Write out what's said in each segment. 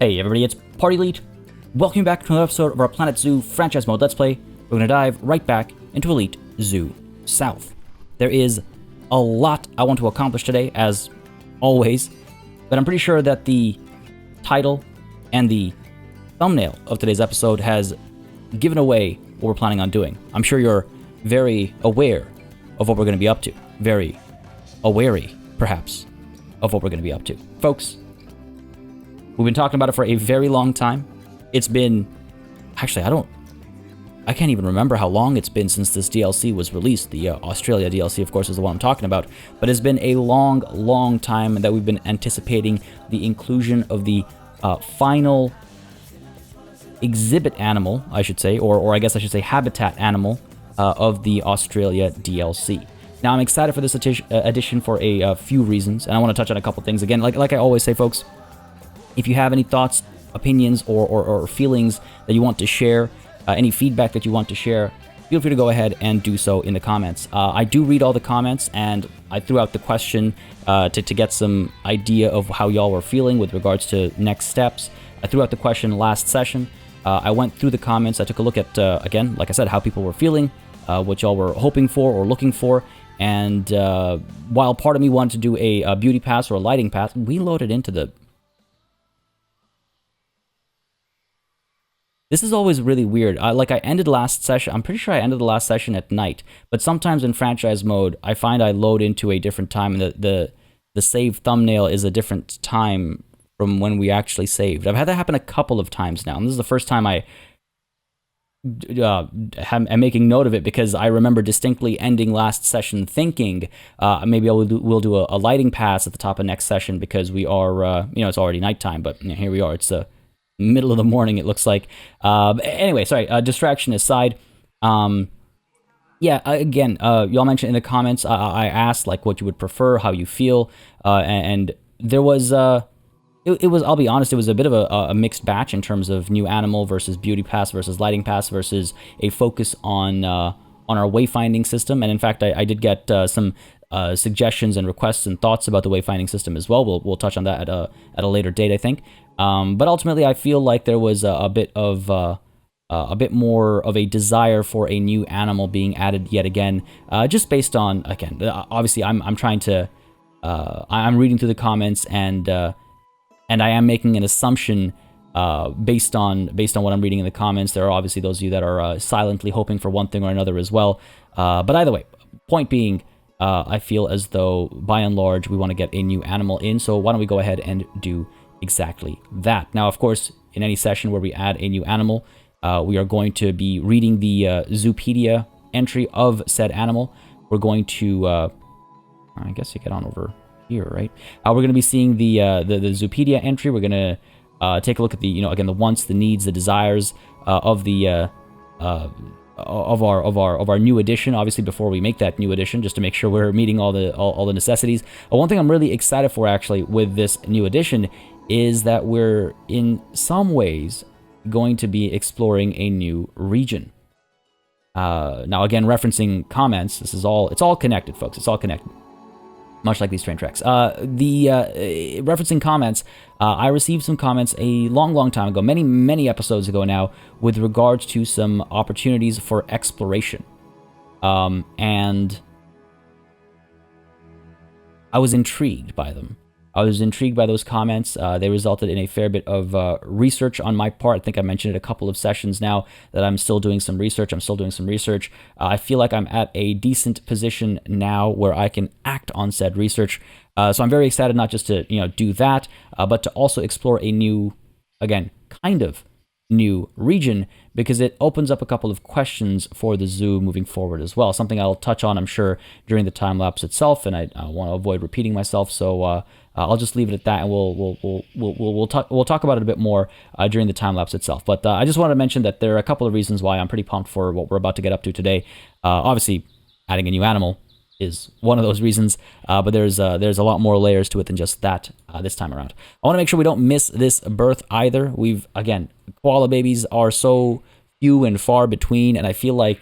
Hey everybody, it's Party Elite. Welcome back to another episode of our Planet Zoo franchise mode Let's Play. We're going to dive right back into Elite Zoo South. There is a lot I want to accomplish today, as always, but I'm pretty sure that the title and the thumbnail of today's episode has given away what we're planning on doing. I'm sure you're very aware of what we're going to be up to. Very awary, perhaps, of what we're going to be up to. Folks, we've been talking about it for a very long time. It's been... Actually, I can't even remember how long it's been since this DLC was released. The Australia DLC, of course, is the one I'm talking about. But it's been a long, long time that we've been anticipating the inclusion of the final exhibit animal, I should say, or I guess I should say habitat animal of the Australia DLC. Now, I'm excited for this edition for a few reasons, and I want to touch on a couple things. Again, like I always say, folks, if you have any thoughts, opinions, or feelings that you want to share, any feedback that you want to share, feel free to go ahead and do so in the comments. I do read all the comments, and I threw out the question to get some idea of how y'all were feeling with regards to next steps. I threw out the question last session. I went through the comments. I took a look at, again, like I said, how people were feeling, what y'all were hoping for or looking for. And while part of me wanted to do a beauty pass or a lighting pass, we loaded into the... This is always really weird. I ended last session, I'm pretty sure I ended the last session at night, but sometimes in franchise mode, I find I load into a different time, and the save thumbnail is a different time from when we actually saved. I've had that happen a couple of times now, and this is the first time I'm making note of it, because I remember distinctly ending last session thinking maybe we'll do a lighting pass at the top of next session, because we are, it's already nighttime, but here we are. It's middle of the morning, it looks like. Anyway, sorry, distraction aside. Again, y'all mentioned in the comments, I asked like what you would prefer, how you feel, and there was, it was, I'll be honest, it was a bit of a mixed batch in terms of new animal versus beauty pass versus lighting pass versus a focus on our wayfinding system. And in fact, I did get some suggestions and requests and thoughts about the wayfinding system as well. We'll touch on that at a later date, I think. But ultimately, I feel like there was a bit more of a desire for a new animal being added yet again, just based on, again, obviously I'm trying to, I'm reading through the comments, and I am making an assumption based on what I'm reading in the comments. There are obviously those of you that are silently hoping for one thing or another as well. But either way, point being, I feel as though by and large we want to get a new animal in. So why don't we go ahead and do exactly that. Now, of course, in any session where we add a new animal, we are going to be reading the Zoopedia entry of said animal. We're going to, I guess you get on over here, right? We're going to be seeing the Zoopedia entry. We're going to take a look at the, again, the wants, the needs, the desires of the of our new edition. Obviously, before we make that new edition, just to make sure we're meeting all the necessities. One thing I'm really excited for, actually, with this new edition is that we're in some ways going to be exploring a new region. Now, again, referencing comments, it's all connected, folks. It's all connected, much like these train tracks. Referencing comments, I received some comments a long time ago, many episodes ago now, with regards to some opportunities for exploration. And I was intrigued by them. I was intrigued by those comments. They resulted in a fair bit of research on my part. I think I mentioned it a couple of sessions now that I'm still doing some research. I feel like I'm at a decent position now where I can act on said research. So I'm very excited not just to do that, but to also explore a new, again, kind of new region, because it opens up a couple of questions for the zoo moving forward as well. Something I'll touch on, I'm sure, during the time lapse itself, and I want to avoid repeating myself. So I'll just leave it at that, and we'll talk about it a bit more during the time lapse itself. But I just wanted to mention that there are a couple of reasons why I'm pretty pumped for what we're about to get up to today. Obviously, adding a new animal is one of those reasons, but there's a lot more layers to it than just that this time around. I want to make sure we don't miss this birth either. Again, koala babies are so few and far between, and I feel like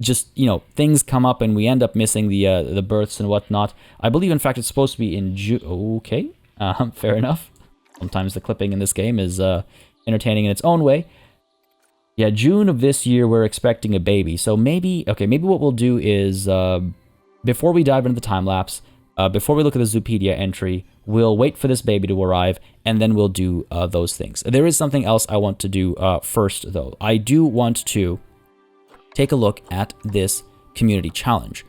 just, things come up and we end up missing the births and whatnot. I believe, in fact, it's supposed to be in June. Okay, fair enough. Sometimes the clipping in this game is entertaining in its own way. Yeah, June of this year, we're expecting a baby. So maybe what we'll do is, before we dive into the time-lapse, before we look at the Zoopedia entry, we'll wait for this baby to arrive, and then we'll do those things. There is something else I want to do first, though. I do want to take a look at this community challenge.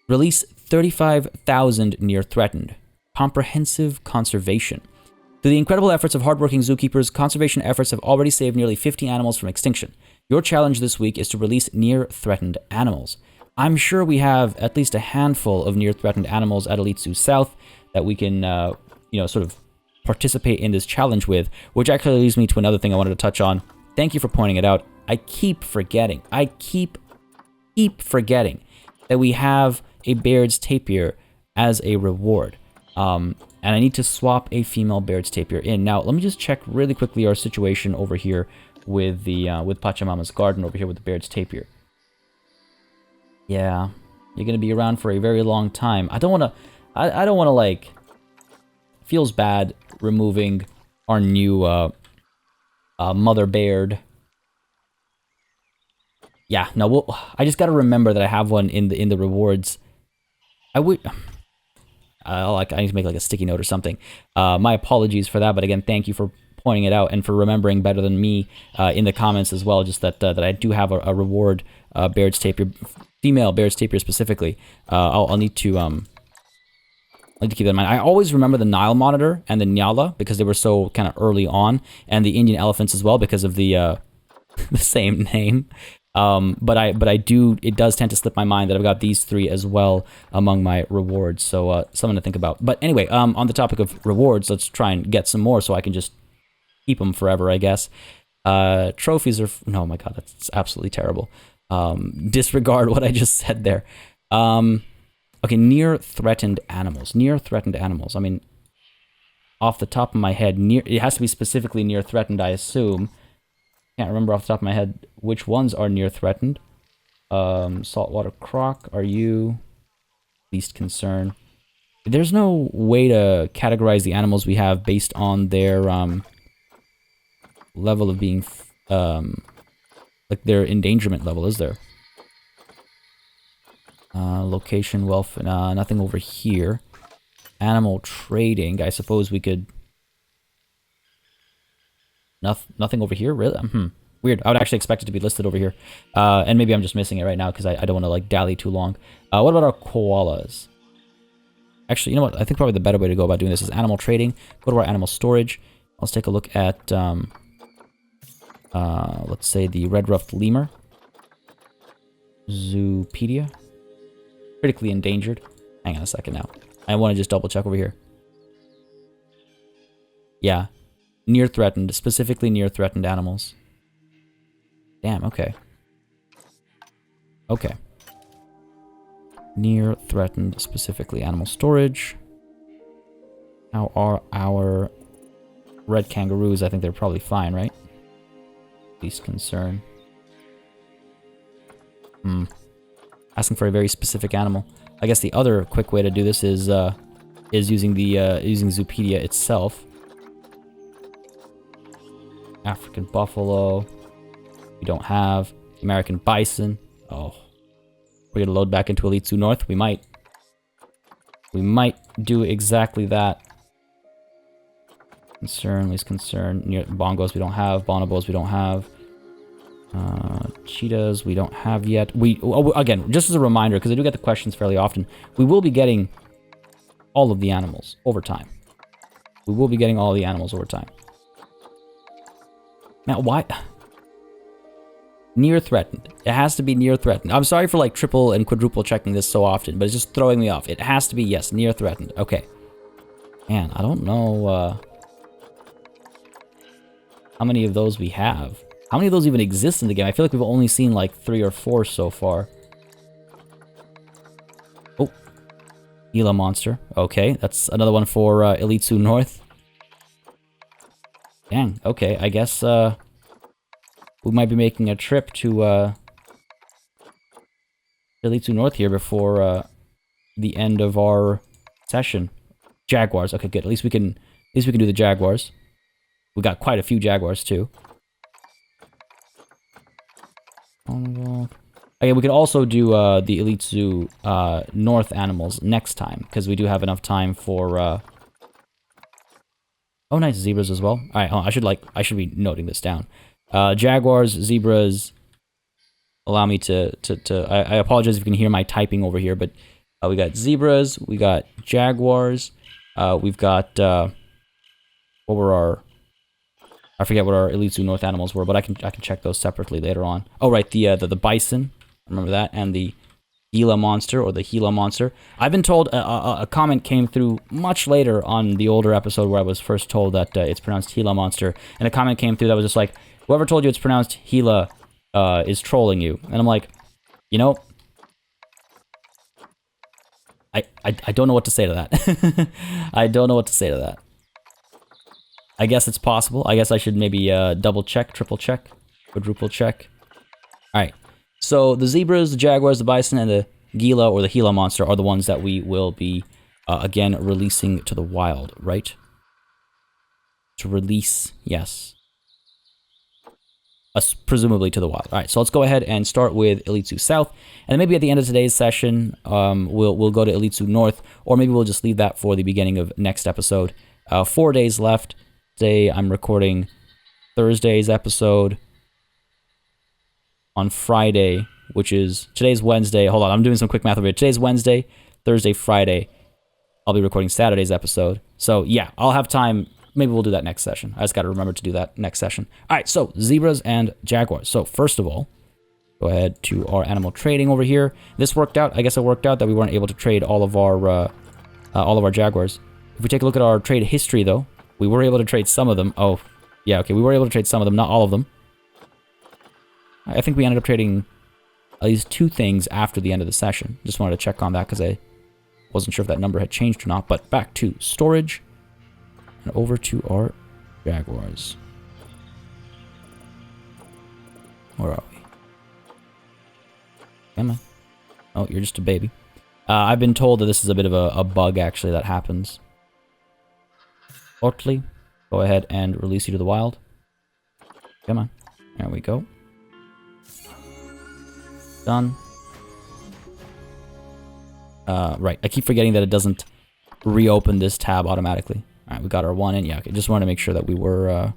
Release 35,000 near threatened. Comprehensive conservation. Through the incredible efforts of hardworking zookeepers, conservation efforts have already saved nearly 50 animals from extinction. Your challenge this week is to release near-threatened animals. I'm sure we have at least a handful of near-threatened animals at Elite Zoo South that we can, sort of participate in this challenge with, which actually leads me to another thing I wanted to touch on. Thank you for pointing it out. I keep forgetting that we have a Baird's tapir as a reward. And I need to swap a female Baird's tapir in. Now, let me just check really quickly our situation over here with the with Pachamama's garden over here with the Baird's tapir. Yeah, you're gonna be around for a very long time. I don't wanna like. Feels bad removing our new mother Baird. Yeah, no, I just gotta remember that I have one in the rewards. I need to make like a sticky note or something. My apologies for that, but again, thank you for pointing it out and for remembering better than me in the comments as well. Just that I do have a reward Baird's tapir, female Baird's tapir specifically. I'll need to keep that in mind. I always remember the Nile monitor and the Nyala because they were so kind of early on, and the Indian elephants as well because of the the same name. But it does tend to slip my mind that I've got these three as well among my rewards. So, something to think about. But anyway, on the topic of rewards, let's try and get some more so I can just keep them forever, I guess. Trophies are, no, my God, that's absolutely terrible. Disregard what I just said there. Okay, near threatened animals. Near threatened animals. I mean, off the top of my head, it has to be specifically near threatened, I assume. Can't remember off the top of my head which ones are near threatened. Saltwater croc, are you least concern? There's no way to categorize the animals we have based on their level of being like their endangerment level, is there? Location, wealth, nothing over here. Animal trading, I suppose we could. Nothing over here, really? Weird. I would actually expect it to be listed over here. And maybe I'm just missing it right now because I don't want to like dally too long. What about our koalas? Actually, you know what? I think probably the better way to go about doing this is animal trading. Go to our animal storage. Let's take a look at, let's say the red-ruffed lemur. Zoopedia. Critically endangered. Hang on a second now. I want to just double check over here. Yeah. Near threatened, specifically near threatened animals. Damn, okay. Okay. Near threatened, specifically animal storage. How are our red kangaroos? I think they're probably fine, right? Least concern. Asking for a very specific animal. I guess the other quick way to do this is using using Zoopedia itself. African buffalo. We don't have. American bison. Oh. We're gonna load back into Elite Zoo North? We might. We might do exactly that. Concern, least concern. Near bongos we don't have. Bonobos we don't have. Cheetahs we don't have yet. Again, just as a reminder, because I do get the questions fairly often, we will be getting all of the animals over time. We will be getting all the animals over time. Now, why? Near threatened. It has to be near threatened. I'm sorry for like triple and quadruple checking this so often, but it's just throwing me off. It has to be, yes, near threatened. Okay. Man, I don't know how many of those we have. How many of those even exist in the game? I feel like we've only seen like 3 or 4 so far. Oh. Gila monster. Okay, that's another one for Elite Zoo North. Dang, okay, I guess we might be making a trip to Elite Zoo North here before the end of our session. Jaguars, okay, good. At least we can At least we can do the jaguars. We got quite a few jaguars, too. Okay, we could also do the Elite Zoo North animals next time, because we do have enough time for... Oh, nice, zebras as well. All right, I should be noting this down. Jaguars, zebras... Allow me to I apologize if you can hear my typing over here, but we got zebras, we got jaguars, we've got what were our... I forget what our Elite Zoo North animals were, but I can check those separately later on. Oh right, the bison, remember that, and the Gila monster or the Gila monster. I've been told a comment came through much later on the older episode where I was first told that it's pronounced Gila monster, and a comment came through that was just like, whoever told you it's pronounced Gila is trolling you. And I'm like, you know, I don't know what to say to that. I don't know what to say to that. I guess it's possible. I guess I should maybe double check, triple check, quadruple check. Alright, so the zebras, the jaguars, the bison, and the Gila or the Gila monster are the ones that we will be, again, releasing to the wild, right? To release, yes. Presumably to the wild. All right, so let's go ahead and start with Elite Zoo South, and then maybe at the end of today's session, we'll go to Elite Zoo North, or maybe we'll just leave that for the beginning of next episode. 4 days left. Today I'm recording Thursday's episode on Friday, which is today's Wednesday. Hold on, I'm doing some quick math over here. Today's Wednesday, Thursday, Friday. I'll be recording Saturday's episode. So yeah, I'll have time. Maybe we'll do that next session. I just got to remember to do that next session. All right, so zebras and jaguars. So first of all, go ahead to our animal trading over here. This worked out. I guess it worked out that we weren't able to trade all of our jaguars. If we take a look at our trade history, though, we were able to trade some of them. Oh, yeah, okay, we were able to trade some of them, not all of them. I think we ended up trading at least 2 things after the end of the session. Just wanted to check on that because I wasn't sure if that number had changed or not. But back to storage. And over to our jaguars. Where are we? Come on. Oh, you're just a baby. I've been told that this is a bit of a bug, actually, that happens. Shortly, go ahead and release you to the wild. Come on. There we go. Done. Right. I keep forgetting that it doesn't reopen this tab automatically. All right, we got our 1 in. Yeah, okay. Just wanted to make sure that we were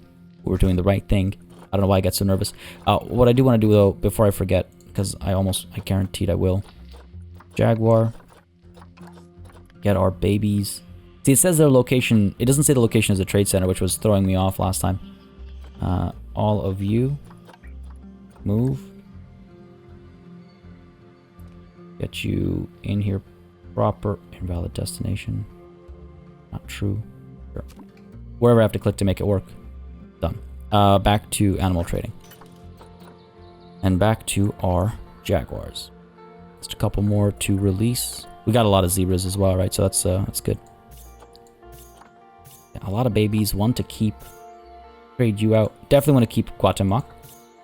doing the right thing. I don't know why I get so nervous. What I do want to do, though, before I forget, because I guaranteed I will. Jaguar. Get our babies. See, it says their location. It doesn't say the location as a trade center, which was throwing me off last time. All of you. Move. Get you in here proper. Invalid destination. Not true. Sure. Wherever I have to click to make it work. Done. Back to animal trading. And back to our jaguars. Just a couple more to release. We got a lot of zebras as well, right? So that's good. Yeah, a lot of babies. 1 to keep. Trade you out. Definitely want to keep Guatemala.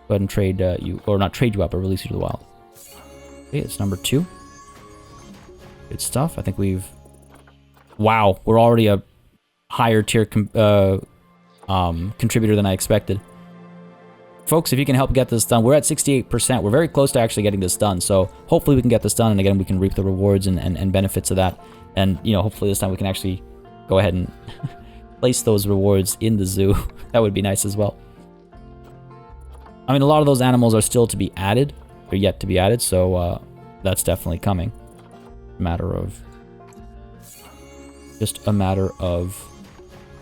Go ahead and trade you, or not trade you out, but release you to the wild. Okay, it's number 2. Good stuff. I think we've... Wow, we're already a higher tier contributor than I expected. Folks, if you can help get this done, we're at 68%. We're very close to actually getting this done, so hopefully we can get this done, and again, we can reap the rewards and benefits of that. And, you know, hopefully this time we can actually go ahead and place those rewards in the zoo. That would be nice as well. I mean, a lot of those animals are still to be added, or yet to be added, so that's definitely coming. Just a matter of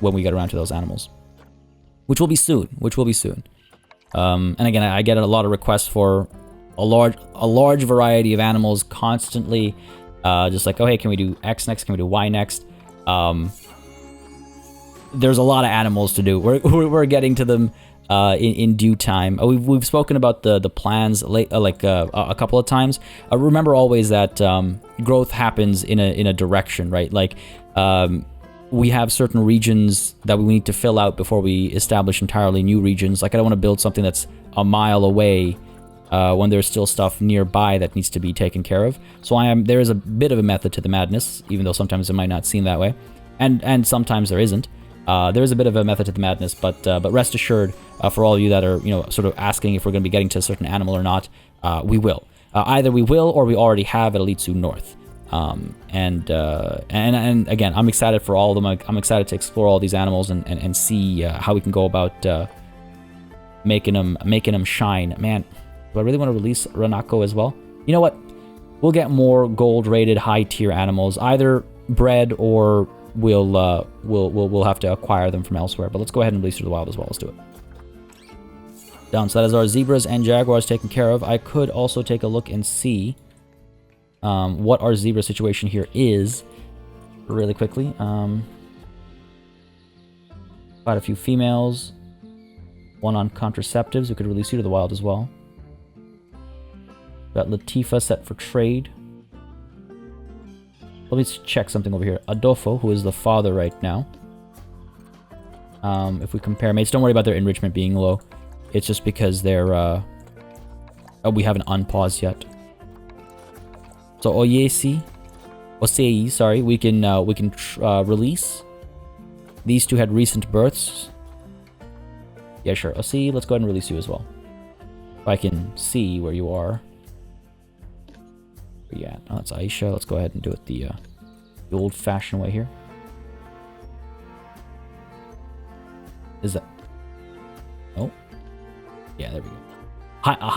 when we get around to those animals. Which will be soon. And again, I get a lot of requests for a large variety of animals constantly. Just like, oh hey, can we do X next? Can we do Y next? There's a lot of animals to do. We're getting to them in due time. We've spoken about the plans a couple of times. Remember always that growth happens in a direction, right? Like we have certain regions that we need to fill out before we establish entirely new regions. Like I don't want to build something that's a mile away when there's still stuff nearby that needs to be taken care of. So there is a bit of a method to the madness, even though sometimes it might not seem that way, and sometimes there isn't. There is a bit of a method to the madness, but rest assured, for all of you that are, sort of asking if we're going to be getting to a certain animal or not, we will. Either we will or we already have at Elite Zoo North. And again, I'm excited for all of them. I'm excited to explore all these animals and see how we can go about making them shine. Man, do I really want to release Ranako as well? You know what? We'll get more gold-rated high-tier animals, either bred or we'll have to acquire them from elsewhere. But let's go ahead and release to the wild as well. Let's do it. Done. So that is our zebras and jaguars taken care of. I could also take a look and see what our zebra situation here is really quickly. Quite a few females. One on contraceptives. We could release you to the wild as well. Got Latifa set for trade. Let me check something over here. Adolfo, who is the father right now. If we compare mates, don't worry about their enrichment being low. It's just because they're... oh, we haven't unpaused yet. So Osei, sorry, we can release. These two had recent births. Yeah, sure. Osei, let's go ahead and release you as well. If I can see where you are. Yeah, no, that's Aisha. Let's go ahead and do it the old-fashioned way here. Is that? Oh, yeah, there we go. A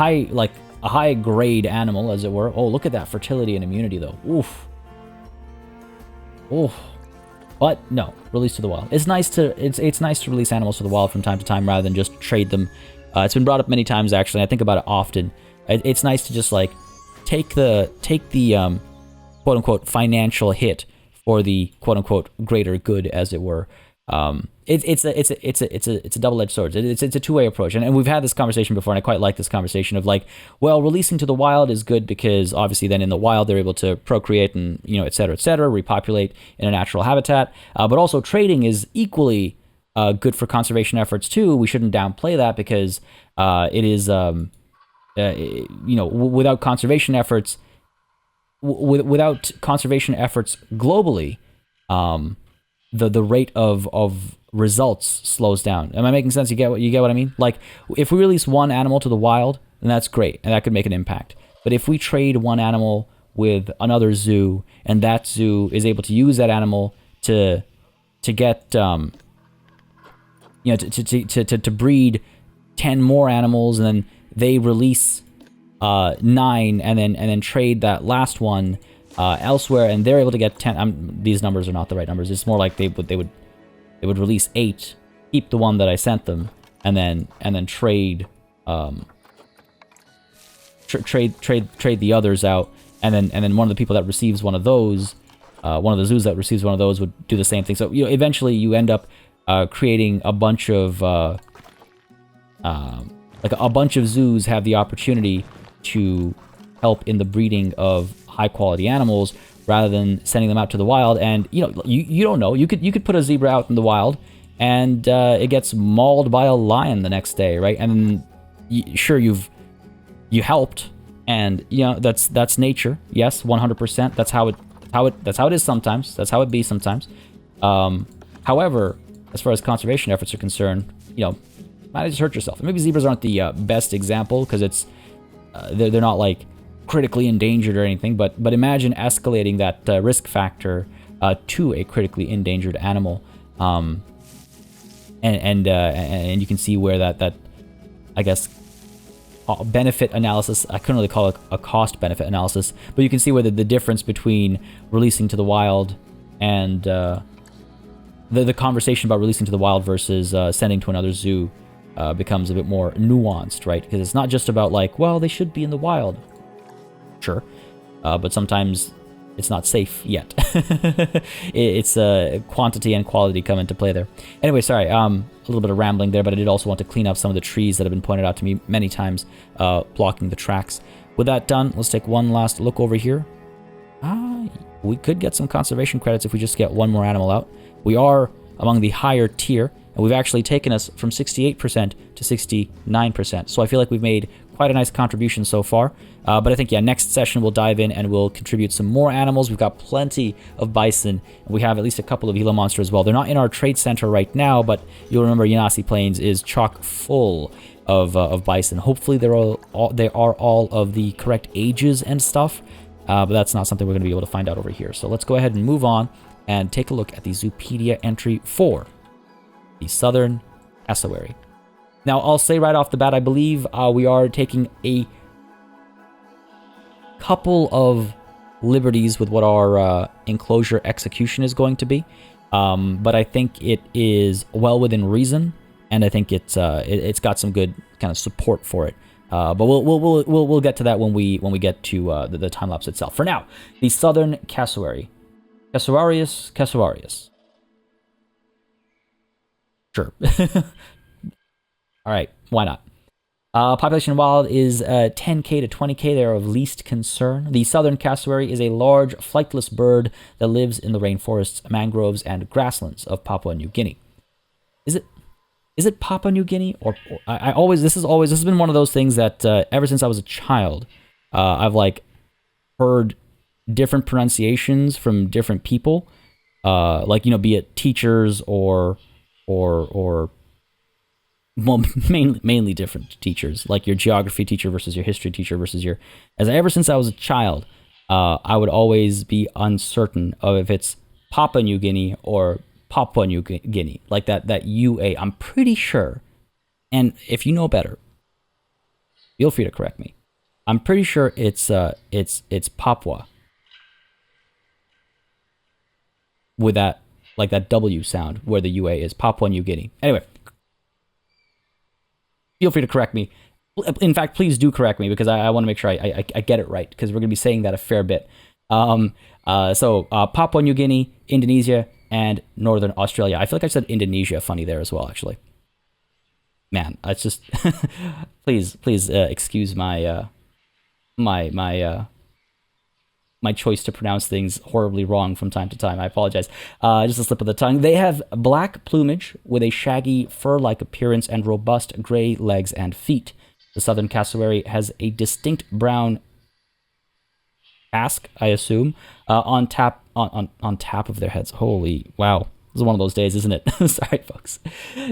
high grade animal, as it were. Oh, look at that fertility and immunity, though. Oof. Oof. But no, release to the wild. It's nice to release animals to the wild from time to time rather than just trade them. It's been brought up many times actually. I think about it often. It's nice to just like take the quote unquote financial hit for the quote unquote greater good, as it were. It's a double-edged sword. It's a two-way approach, and we've had this conversation before, and I quite like this conversation of like, well, releasing to the wild is good because obviously then in the wild they're able to procreate and et cetera, repopulate in a natural habitat. But also trading is equally good for conservation efforts too. We shouldn't downplay that because it is without conservation efforts, globally. The rate of results slows down. Am I making sense? You get what I mean? Like, if we release one animal to the wild, then that's great, and that could make an impact. But if we trade one animal with another zoo, and that zoo is able to use that animal to get to breed 10 more animals, and then they release 9, and then trade that last one elsewhere, and they're able to get 10. These numbers are not the right numbers. It's more like they would release 8, keep the one that I sent them, and then trade trade the others out, and then one of the people that receives one of those, one of the zoos that receives one of those would do the same thing. So eventually you end up creating a bunch of a bunch of zoos have the opportunity to help in the breeding of high quality animals rather than sending them out to the wild. And you don't know, you could put a zebra out in the wild and it gets mauled by a lion the next day, right? And then sure, you helped, and that's nature. Yes, 100%. That's how it is sometimes. That's how it be sometimes. However, as far as conservation efforts are concerned, might just hurt yourself. And maybe zebras aren't the best example because it's they're not like critically endangered or anything, but imagine escalating that risk factor to a critically endangered animal, and you can see where that I guess benefit analysis, I couldn't really call it a cost benefit analysis, but you can see where the difference between releasing to the wild and the conversation about releasing to the wild versus sending to another zoo becomes a bit more nuanced, right? Because it's not just about like, well, they should be in the wild. Sure. But sometimes it's not safe yet. It's quantity and quality come into play there. Anyway, sorry, a little bit of rambling there, but I did also want to clean up some of the trees that have been pointed out to me many times, blocking the tracks. With that done, let's take one last look over here. We could get some conservation credits if we just get one more animal out. We are among the higher tier, and we've actually taken us from 68% to 69%. So I feel like we've made quite a nice contribution so far. But I think, yeah, next session we'll dive in and we'll contribute some more animals. We've got plenty of bison, and we have at least a couple of Gila monsters as well. They're not in our trade center right now, but you'll remember Yanasi Plains is chock full of bison. Hopefully they are all of the correct ages and stuff, but that's not something we're going to be able to find out over here. So let's go ahead and move on and take a look at the Zoopedia entry for the Southern Cassowary. Now, I'll say right off the bat, I believe we are taking a couple of liberties with what our enclosure execution is going to be, but I think it is well within reason, and I think it's got some good kind of support for it. But we'll get to that when we get to the time lapse itself. For now, the Southern Cassowary, Cassowarius. Sure. All right, why not? Population wild is 10k to 20k. They're of least concern. The Southern Cassowary is a large, flightless bird that lives in the rainforests, mangroves, and grasslands of Papua New Guinea. Is it Papua New Guinea or this has been one of those things that ever since I was a child, I've like heard different pronunciations from different people, like, you know, be it teachers or well, mainly different teachers, like your geography teacher versus your history teacher versus your, ever since I was a child, I would always be uncertain of if it's Papua New Guinea or Papua New Guinea, like that UA. I'm pretty sure, and if you know better, feel free to correct me. I'm pretty sure it's Papua with that, like that W sound where the UA is Papua New Guinea. Anyway, feel free to correct me. In fact, please do correct me, because I want to make sure I get it right, because we're going to be saying that a fair bit. So Papua New Guinea, Indonesia, and Northern Australia. I feel like I said Indonesia funny there as well, actually. Man, it's just please excuse my my choice to pronounce things horribly wrong from time to time. I apologize. Just a slip of the tongue. They have black plumage with a shaggy fur-like appearance and robust gray legs and feet. The Southern Cassowary has a distinct brown casque, I assume, on top of their heads. Holy wow. This is one of those days, isn't it? Sorry, folks.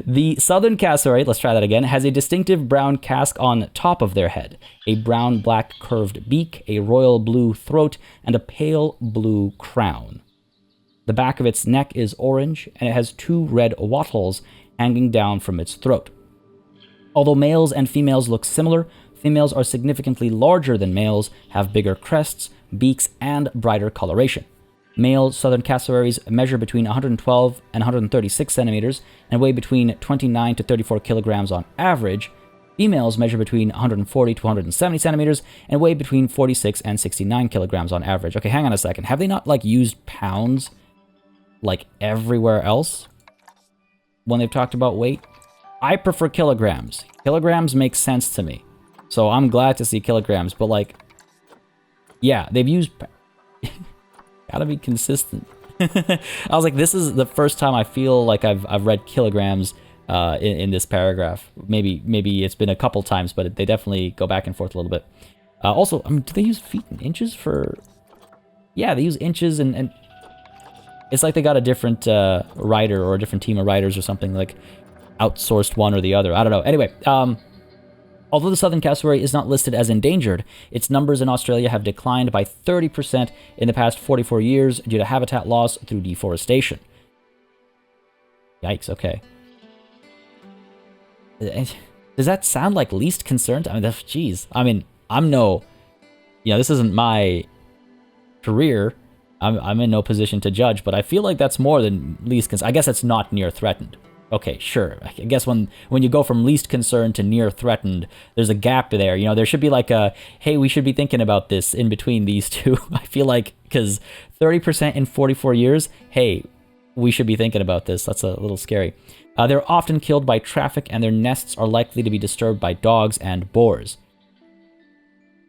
The Southern Cassowary, let's try that again, has a distinctive brown casque on top of their head, a brown-black curved beak, a royal blue throat, and a pale blue crown. The back of its neck is orange, and it has two red wattles hanging down from its throat. Although males and females look similar, females are significantly larger than males, have bigger crests, beaks, and brighter coloration. Male Southern Cassowaries measure between 112 and 136 centimeters and weigh between 29 to 34 kilograms on average. Females measure between 140 to 170 centimeters and weigh between 46 and 69 kilograms on average. Okay, hang on a second. Have they not, like, used pounds, like, everywhere else when they've talked about weight? I prefer kilograms. Kilograms make sense to me. So I'm glad to see kilograms, but, like, yeah, they've used... Gotta be consistent. I was like, this is the first time I feel like I've read kilograms in this paragraph. Maybe it's been a couple times, but they definitely go back and forth a little bit. Also, I mean, do they use feet and inches for... Yeah, they use inches, and it's like they got a different writer or a different team of writers or something, like outsourced one or the other. I don't know. Anyway, although the Southern Cassowary is not listed as endangered, its numbers in Australia have declined by 30% in the past 44 years due to habitat loss through deforestation. Yikes, okay. Does that sound like least concerned? I mean, that's, geez. I mean, I'm no... You know, this isn't my career. I'm in no position to judge, but I feel like that's more than least concerned. I guess it's not near threatened. Okay, sure. I guess when you go from least concerned to near threatened, there's a gap there. You know, there should be like a, hey, we should be thinking about this in between these two. I feel like, because 30% in 44 years, hey, we should be thinking about this. That's a little scary. They're often killed by traffic, and their nests are likely to be disturbed by dogs and boars.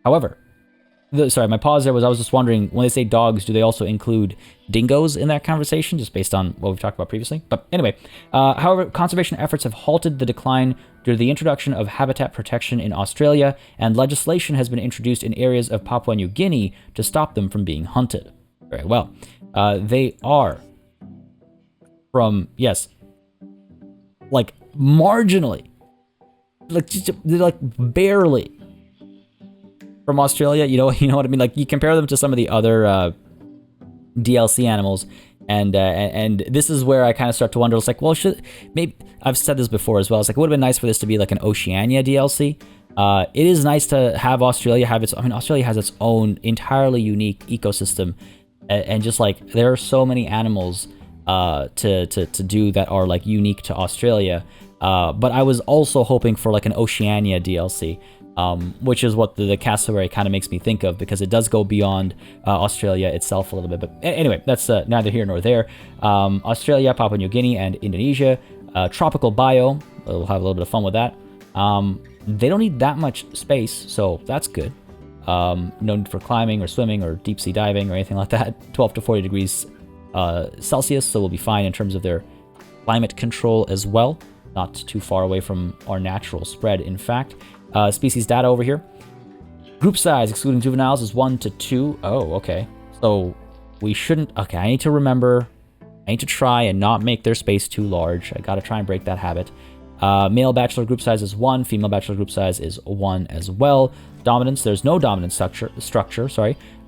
However, Sorry, my pause there was I was just wondering, when they say dogs, do they also include dingoes in that conversation, just based on what we've talked about previously? But anyway, however, conservation efforts have halted the decline due to the introduction of habitat protection in Australia, and legislation has been introduced in areas of Papua New Guinea to stop them from being hunted. Very well. They are from, yes, like marginally, like barely from Australia. You know what I mean? Like, you compare them to some of the other DLC animals, and this is where I kind of start to wonder. It's like, well, maybe I've said this before as well. It's like, it would have been nice for this to be like an Oceania DLC. It is nice to have Australia have its. I mean, Australia has its own entirely unique ecosystem, and just like there are so many animals to do that are like unique to Australia. But I was also hoping for like an Oceania DLC. Which is what the cassowary kind of makes me think of, because it does go beyond Australia itself a little bit. But anyway, that's neither here nor there. Australia, Papua New Guinea, and Indonesia, tropical biome. We'll have a little bit of fun with that. They don't need that much space, so that's good. No need for climbing or swimming or deep sea diving or anything like that. 12 to 40 degrees Celsius, so we'll be fine in terms of their climate control as well. Not too far away from our natural spread, in fact. Species data over here. Group size, excluding juveniles, is 1 to 2. Oh, okay. So we shouldn't... Okay, I need to remember... I need to try and not make their space too large. I gotta try and break that habit. Male bachelor group size is 1. Female bachelor group size is 1 as well. Dominance, there's no dominant structure.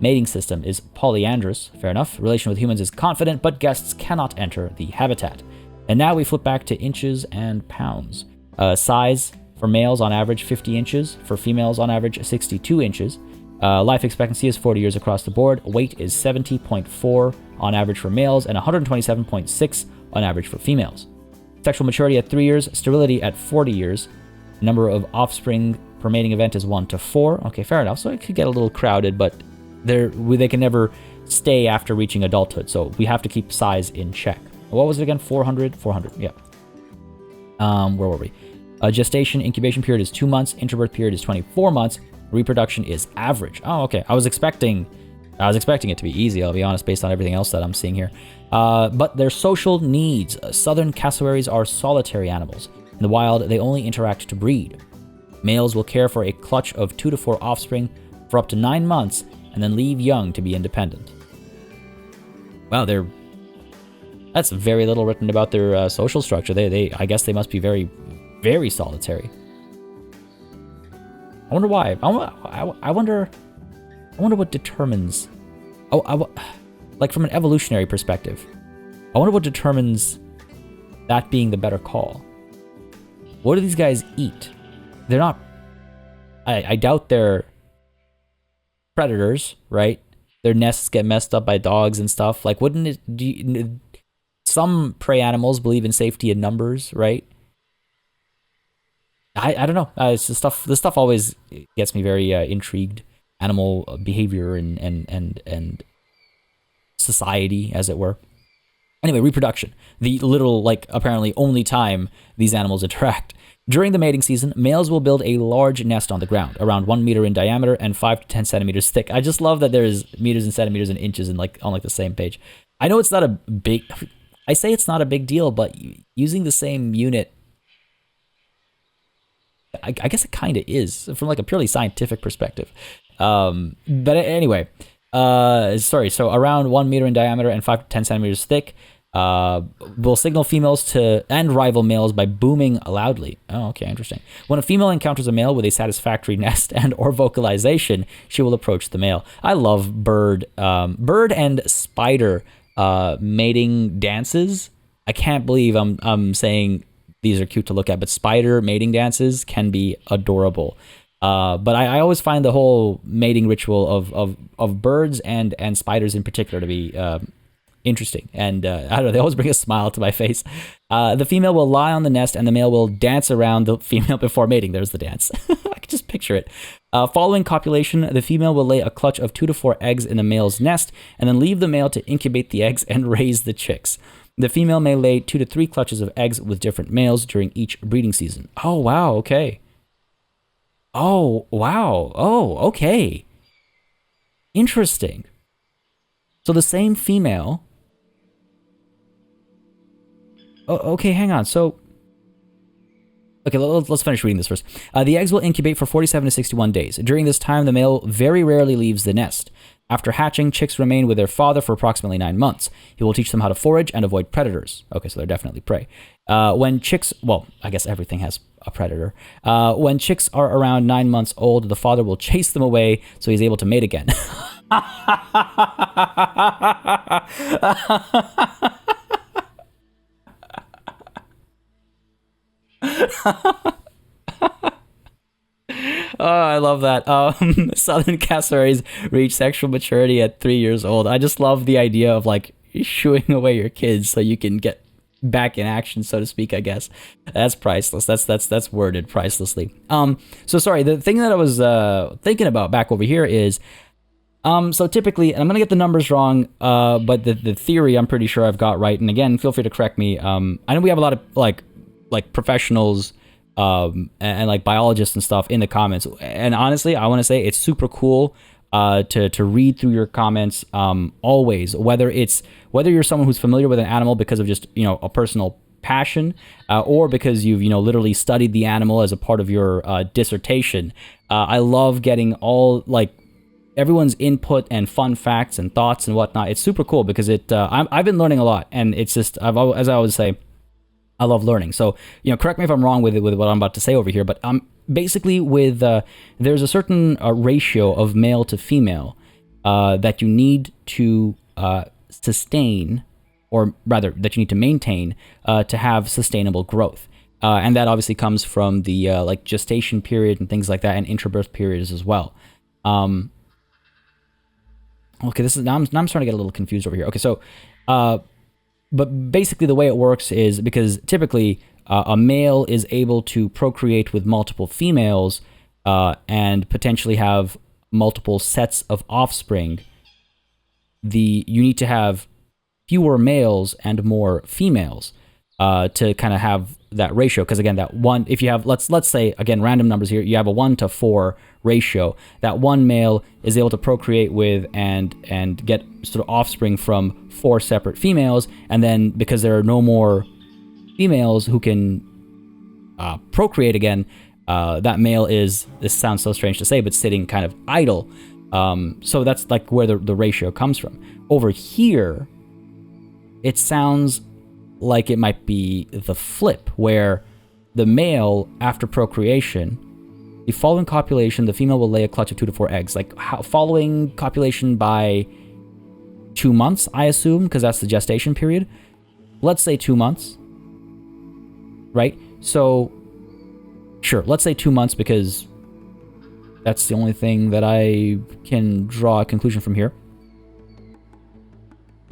Mating system is polyandrous. Fair enough. Relation with humans is confident, but guests cannot enter the habitat. And now we flip back to inches and pounds. Size... For males, on average, 50 inches. For females, on average, 62 inches. Life expectancy is 40 years across the board. Weight is 70.4 on average for males and 127.6 on average for females. Sexual maturity at 3 years. Sterility at 40 years. Number of offspring per mating event is 1 to 4. Okay, fair enough. So it could get a little crowded, but they can never stay after reaching adulthood. So we have to keep size in check. What was it again? 400? 400, yeah. Where were we? Gestation incubation period is 2 months. Interbirth period is 24 months. Reproduction is average. Oh, okay. I was expecting it to be easy, I'll be honest, based on everything else that I'm seeing here. But their social needs. Southern cassowaries are solitary animals. In the wild, they only interact to breed. Males will care for a clutch of 2 to 4 offspring for up to 9 months and then leave young to be independent. Wow, that's very little written about their social structure. I guess they must be very, very solitary. I wonder why. I wonder what determines... like from an evolutionary perspective, I wonder what determines that being the better call. What do these guys eat? They're not... I doubt they're predators, right? Their nests get messed up by dogs and stuff. Like, wouldn't it... some prey animals believe in safety in numbers, right? I don't know. It's just stuff. This stuff always gets me very intrigued. Animal behavior and society, as it were. Anyway, reproduction. The literal, like, apparently only time these animals interact. During the mating season, males will build a large nest on the ground, around 1 meter in diameter and 5 to 10 centimeters thick. I just love that there's meters and centimeters and inches on the same page. I know it's not a big... I say it's not a big deal, but using the same unit... I guess it kind of is, from like a purely scientific perspective. But anyway, so around 1 meter in diameter and 5 to 10 centimeters thick, will signal females to and rival males by booming loudly. Oh, okay, interesting. When a female encounters a male with a satisfactory nest and or vocalization, she will approach the male. I love bird and spider mating dances. I can't believe I'm saying these are cute to look at, but spider mating dances can be adorable. But I always find the whole mating ritual of birds and spiders in particular to be interesting. And I don't know, they always bring a smile to my face. The female will lie on the nest and the male will dance around the female before mating. There's the dance. I can just picture it. Following copulation, the female will lay a clutch of 2 to 4 eggs in the male's nest and then leave the male to incubate the eggs and raise the chicks. The female may lay 2 to 3 clutches of eggs with different males during each breeding season. Oh, wow, okay. Oh, wow. Oh, okay. Interesting. So the same female. Oh, okay, hang on. So, okay, let's finish reading this first. The eggs will incubate for 47 to 61 days. During this time, the male very rarely leaves the nest. After hatching, chicks remain with their father for approximately 9 months. He will teach them how to forage and avoid predators. Okay, so they're definitely prey. When chicks, well, I guess everything has a predator. When chicks are around 9 months old, the father will chase them away so he's able to mate again. Oh, I love that. Southern cassowaries reach sexual maturity at 3 years old. I just love the idea of like shooing away your kids so you can get back in action, so to speak. I guess that's priceless. That's worded pricelessly. So sorry. The thing that I was thinking about back over here is, so typically, and I'm gonna get the numbers wrong, but the theory I'm pretty sure I've got right. And again, feel free to correct me. I know we have a lot of like professionals and like biologists and stuff in the comments. And honestly, I want to say it's super cool to read through your comments always, whether you're someone who's familiar with an animal because of just, you know, a personal passion, or because you've, you know, literally studied the animal as a part of your dissertation. I love getting all like everyone's input and fun facts and thoughts and whatnot. It's super cool because I've been learning a lot, and it's just as I always say, I love learning. So, you know, correct me if I'm wrong with what I'm about to say over here, but basically with there's a certain ratio of male to female that you need to sustain, or rather that you need to maintain to have sustainable growth. And that obviously comes from the like gestation period and things like that, and interbirth periods as well. Okay, this is now I'm starting to get a little confused over here. Okay, so but basically the way it works is because typically a male is able to procreate with multiple females and potentially have multiple sets of offspring. You need to have fewer males and more females to kind of have that ratio. Because again, that one, if you have, let's say, again, random numbers here, you have a 1 to 4 ratio. That one male is able to procreate with and get sort of offspring from 4 separate females. And then because there are no more females who can procreate again, that male is, this sounds so strange to say, but sitting kind of idle. So that's like where the ratio comes from. Over here, it sounds like it might be the flip, where the male, after procreation, the following copulation, the female will lay a clutch of 2 to 4 eggs. Like following copulation by 2 months, I assume, because that's the gestation period. Let's say 2 months, right? So, sure, let's say 2 months because that's the only thing that I can draw a conclusion from here.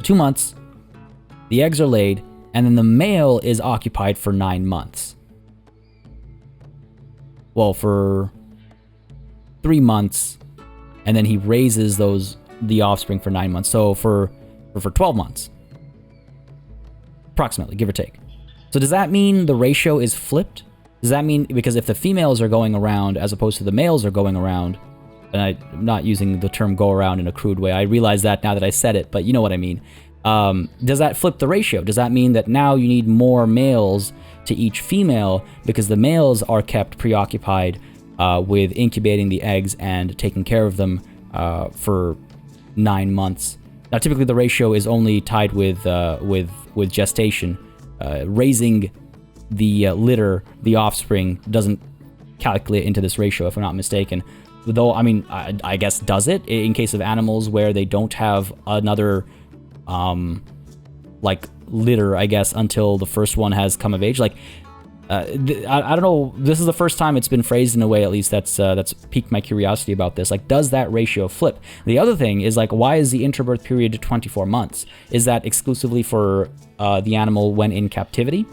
2 months, the eggs are laid, and then the male is occupied for 9 months. Well, for 3 months, and then he raises the offspring for 9 months. So for 12 months, approximately, give or take. So does that mean the ratio is flipped? Does that mean, because if the females are going around as opposed to the males are going around, and I'm not using the term go around in a crude way, I realize that now that I said it, but you know what I mean. Does that flip the ratio? Does that mean that now you need more males to each female because the males are kept preoccupied with incubating the eggs and taking care of them for 9 months? Now, typically the ratio is only tied with gestation. Raising the litter, the offspring, doesn't calculate into this ratio, if I'm not mistaken. Though, I mean, I guess does it in case of animals where they don't have another like litter, I guess, until the first one has come of age. Like, I don't know. This is the first time it's been phrased in a way, at least that's piqued my curiosity about this. Like, does that ratio flip? The other thing is, like, why is the interbirth period 24 months? Is that exclusively for the animal when in captivity?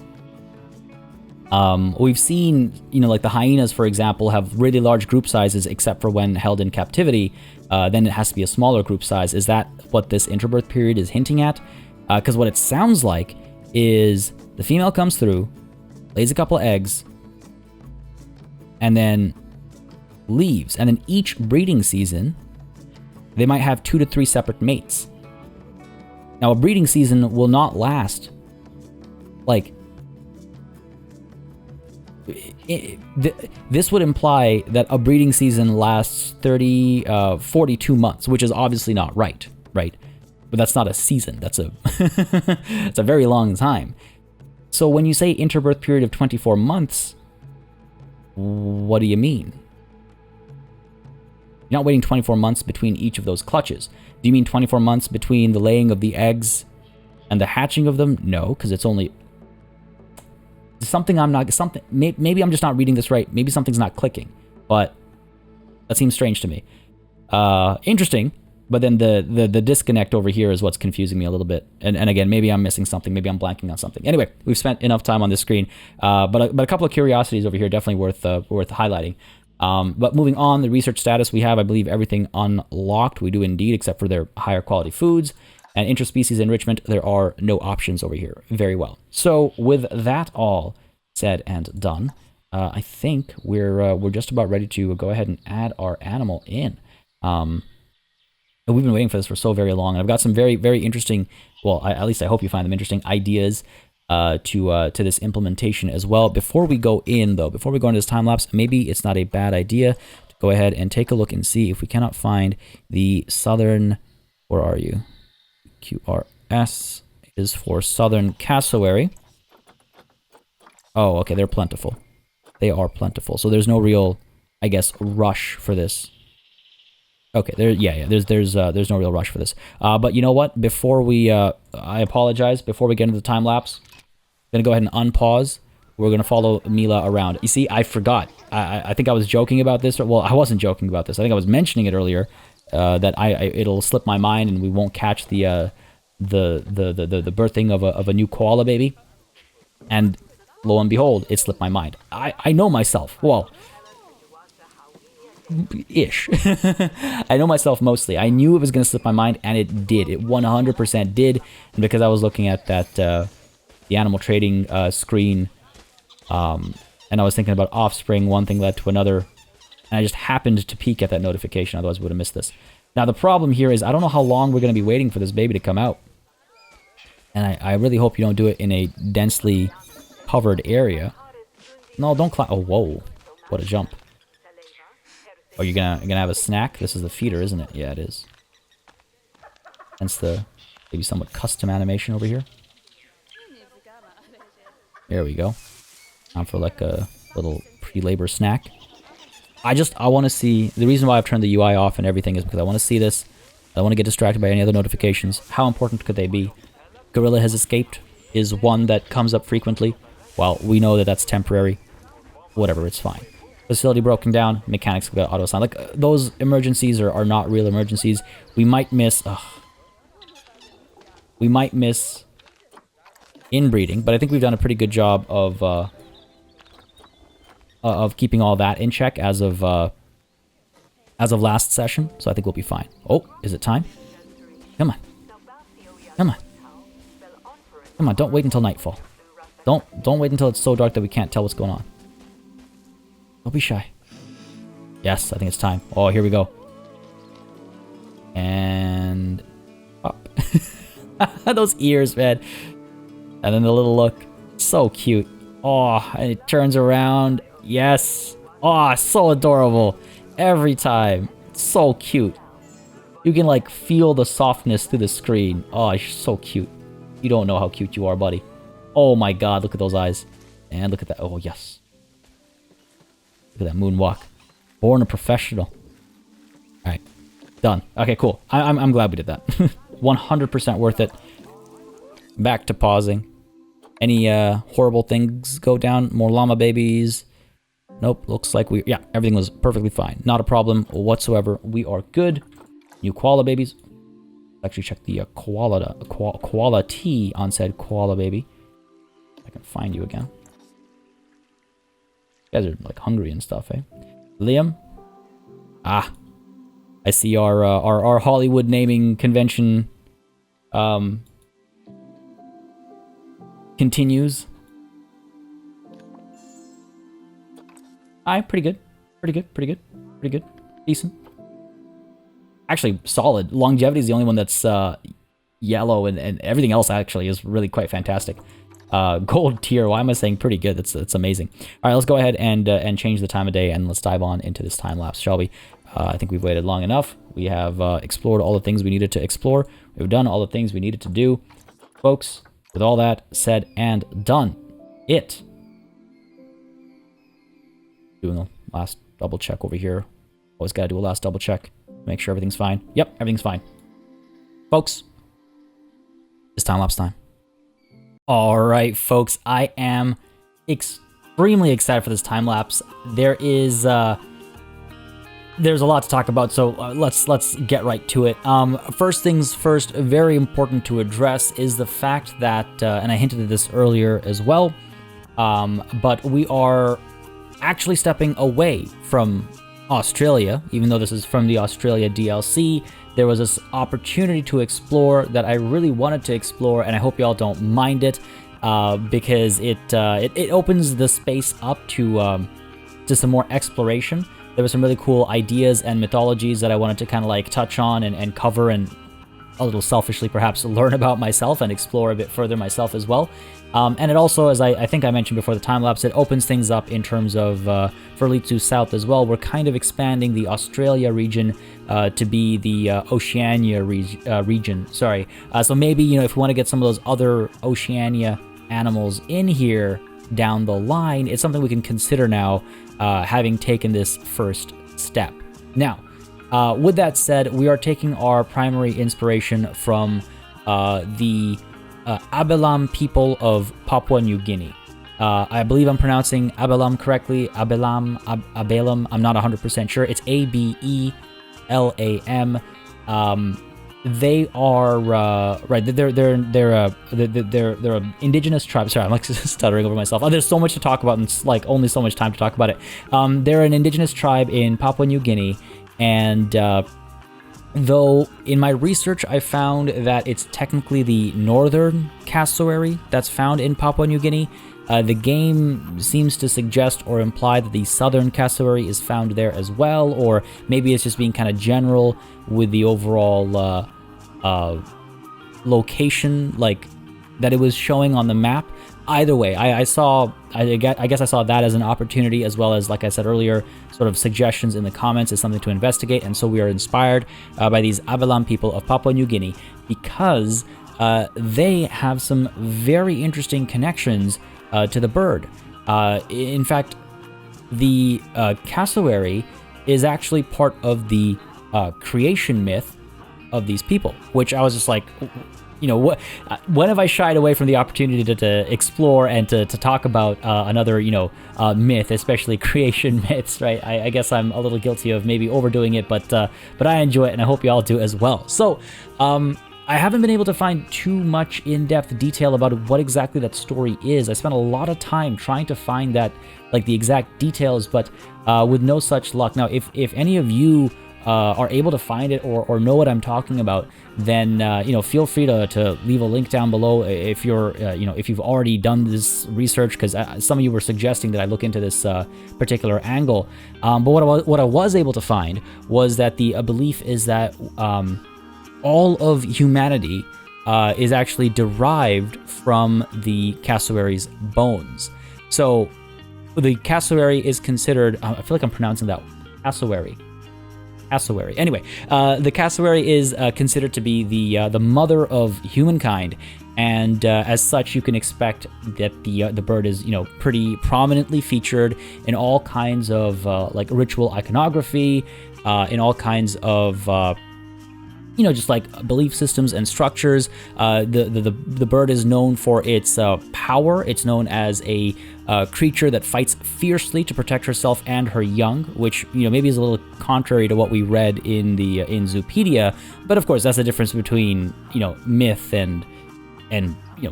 We've seen, you know, like the hyenas, for example, have really large group sizes, except for when held in captivity. Then it has to be a smaller group size. Is that what this interbirth period is hinting at? Because what it sounds like is the female comes through, lays a couple of eggs, and then leaves. And then each breeding season, They might have 2 to 3 separate mates. Now, a breeding season will not last, like, this would imply that a breeding season lasts 42 months, which is obviously not right? But that's not a season. That's a it's a very long time. So when you say interbirth period of 24 months, what do you mean? You're not waiting 24 months between each of those clutches. Do you mean 24 months between the laying of the eggs and the hatching of them? No, because it's only... maybe I'm just not reading this right. Maybe something's not clicking, but that seems strange to me. Interesting, but then the disconnect over here is what's confusing me a little bit. And again, maybe I'm missing something. Maybe I'm blanking on something. Anyway, we've spent enough time on this screen, but a couple of curiosities over here definitely worth highlighting. But moving on, the research status, we have, I believe, everything unlocked. We do indeed, except for their higher quality foods. And interspecies enrichment, there are no options over here. Very well. So with that all said and done, I think we're just about ready to go ahead and add our animal in. We've been waiting for this for so very long. And I've got some very, very interesting, well, at least I hope you find them interesting, ideas to this implementation as well. Before we go into this time lapse, maybe it's not a bad idea to go ahead and take a look and see if we cannot find the southern, where are you? QRS is for southern cassowary. Oh, okay, they're plentiful. They are plentiful. So there's no real, I guess, rush for this. Okay, there's no real rush for this. But you know what? Before we, I apologize. Before we get into the time lapse, I'm gonna go ahead and unpause. We're gonna follow Mila around. You see, I forgot. I think I was joking about this. Well, I wasn't joking about this. I think I was mentioning it earlier. That it'll slip my mind and we won't catch the birthing of a new koala baby. And lo and behold, it slipped my mind. I know myself. Well, ish. I know myself mostly. I knew it was going to slip my mind, and it did. It 100% did. And because I was looking at that the animal trading screen, and I was thinking about offspring, one thing led to another. And I just happened to peek at that notification, otherwise we would have missed this. Now, the problem here is I don't know how long we're going to be waiting for this baby to come out. And I really hope you don't do it in a densely covered area. No, don't climb. Oh, whoa. What a jump. Oh, you're gonna have a snack? This is the feeder, isn't it? Yeah, it is. Hence the maybe somewhat custom animation over here. There we go. Time for like a little pre-labor snack. I want to see, the reason why I've turned the UI off and everything is because I want to see this. I don't want to get distracted by any other notifications. How important could they be? Gorilla has escaped is one that comes up frequently. Well, we know that that's temporary. Whatever, it's fine. Facility broken down, mechanics got auto assign. Like, those emergencies are not real emergencies. We might miss... we might miss inbreeding, but I think we've done a pretty good job of keeping all that in check as of last session, so I think we'll be fine. Oh, is it time? Come on. Come on. Come on, don't wait until nightfall. Don't wait until it's so dark that we can't tell what's going on. Don't be shy. Yes, I think it's time. Oh, here we go. And up. Those ears, man. And then the little look. So cute. Oh, and it turns around. Yes. Oh, so adorable. Every time. So cute. You can like feel the softness through the screen. Oh, it's so cute. You don't know how cute you are, buddy. Oh my god, look at those eyes. And look at that. Oh, yes. Look at that moonwalk. Born a professional. Alright. Done. Okay, cool. I'm glad we did that. 100% worth it. Back to pausing. Any horrible things go down? More llama babies? Nope. Looks like we... Yeah, everything was perfectly fine. Not a problem whatsoever. We are good. New koala babies. Actually check the quality on said koala baby. I can find you again. You guys are like hungry and stuff, eh? Liam? Ah. I see our Hollywood naming convention continues. Pretty good. Pretty good. Pretty good. Pretty good. Decent. actually solid. Longevity is the only one that's yellow, and everything else actually is really quite fantastic. Gold tier, why am I saying pretty good? That's amazing. All right, let's go ahead and change the time of day, and let's dive on into this time lapse, shall we? I think we've waited long enough. We have explored all the things we needed to explore. We've done all the things we needed to do. Folks, with all that said and done, doing a last double check over here. Always gotta do a last double check. Make sure everything's fine. Yep, everything's fine. Folks, it's time-lapse time. All right, folks, I am extremely excited for this time-lapse. There's a lot to talk about, so let's get right to it. First things first, very important to address is the fact that, and I hinted at this earlier as well, but we are actually stepping away from Australia. Even though this is from the Australia DLC, there was this opportunity to explore that I really wanted to explore, and I hope y'all don't mind it, because it opens the space up to some more exploration. There were some really cool ideas and mythologies that I wanted to kind of like touch on and cover, and a little selfishly perhaps learn about myself and explore a bit further myself as well. And it also, as I think I mentioned before the time lapse, it opens things up in terms of for Litsu South as well. We're kind of expanding the Australia region to be the Oceania region. Sorry. So maybe, you know, if we want to get some of those other Oceania animals in here down the line, it's something we can consider now, having taken this first step. Now, with that said, we are taking our primary inspiration from the Abelam people of Papua New Guinea. I believe I'm pronouncing Abelam correctly. Abelam. I'm not 100% sure. It's Abelam. They are right. They're an indigenous tribe. Sorry, I'm like stuttering over myself. There's so much to talk about, and it's like only so much time to talk about it. They're an indigenous tribe in Papua New Guinea, and though in my research I found that it's technically the northern cassowary that's found in Papua New Guinea, the game seems to suggest or imply that the southern cassowary is found there as well, or maybe it's just being kind of general with the overall location, like that it was showing on the map. Either way, I guess I saw that as an opportunity, as well as, like I said earlier, sort of suggestions in the comments is something to investigate. And so we are inspired by these Abelam people of Papua New Guinea, because they have some very interesting connections to the bird. In fact, the cassowary is actually part of the creation myth of these people, which I was just like, you know, when have I shied away from the opportunity to explore and to talk about another, you know, myth, especially creation myths, right? I guess I'm a little guilty of maybe overdoing it, but I enjoy it, and I hope you all do as well. So, I haven't been able to find too much in-depth detail about what exactly that story is. I spent a lot of time trying to find that, like the exact details, but with no such luck. Now, if any of you are able to find it or know what I'm talking about, then you know, feel free to leave a link down below if you're you know, if you've already done this research, because some of you were suggesting that I look into this particular angle. But what I was able to find was that the belief is that all of humanity is actually derived from the cassowary's bones. So the cassowary is considered, I feel like I'm pronouncing that cassowary. Anyway, the cassowary is considered to be the mother of humankind, and as such, you can expect that the bird is, you know, pretty prominently featured in all kinds of like ritual iconography, in all kinds of you know, just like belief systems and structures. The bird is known for its power. It's known as a creature that fights fiercely to protect herself and her young, which, you know, maybe is a little contrary to what we read in Zoopedia. But of course, that's the difference between, you know, myth and you know,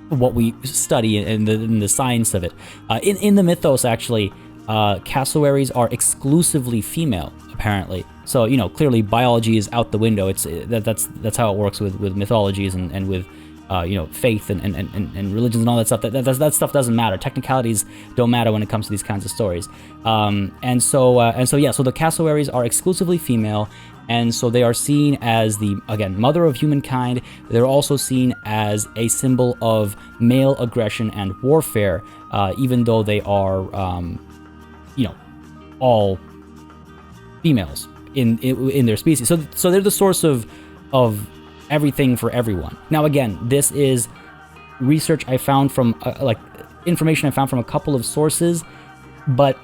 what we study in the science of it. In the mythos, actually, cassowaries are exclusively female, apparently. So, you know, clearly biology is out the window. It's that's how it works with mythologies and with faith and religions and all that stuff. That stuff doesn't matter. Technicalities don't matter when it comes to these kinds of stories. And so the cassowaries are exclusively female, and so they are seen as the, again, mother of humankind. They're also seen as a symbol of male aggression and warfare, even though they are, all females in their species. So they're the source of everything for everyone. Now, again, this is research I found from, information I found from a couple of sources, but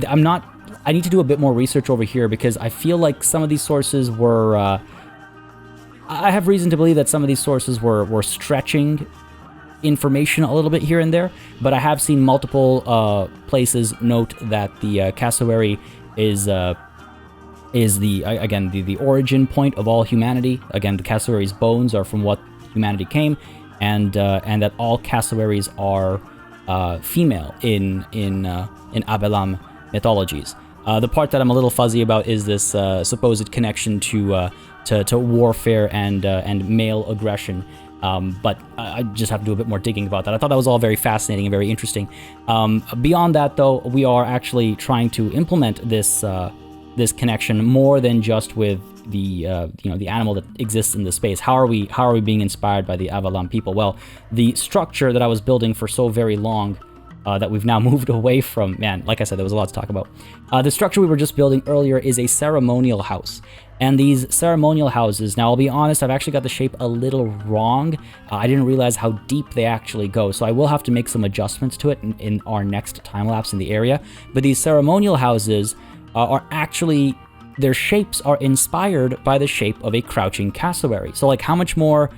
I need to do a bit more research over here because I feel like some of these sources were, I have reason to believe that some of these sources were stretching information a little bit here and there, but I have seen multiple places note that the cassowary is the origin point of all humanity. Again, the cassowary's bones are from what humanity came, and that all cassowaries are female in Abelam mythologies. The part that I'm a little fuzzy about is this supposed connection to warfare and male aggression. But I just have to do a bit more digging about that. I thought that was all very fascinating and very interesting. Beyond that, though, we are actually trying to implement this connection more than just with the animal that exists in the space. How are we being inspired by the Avalam people? Well, the structure that I was building for so very long, that we've now moved away from, man, like I said, there was a lot to talk about. The structure we were just building earlier is a ceremonial house. And these ceremonial houses, now I'll be honest, I've actually got the shape a little wrong. I didn't realize how deep they actually go, so I will have to make some adjustments to it in our next time lapse in the area. But these ceremonial houses are actually, their shapes are inspired by the shape of a crouching cassowary. So like, how much more,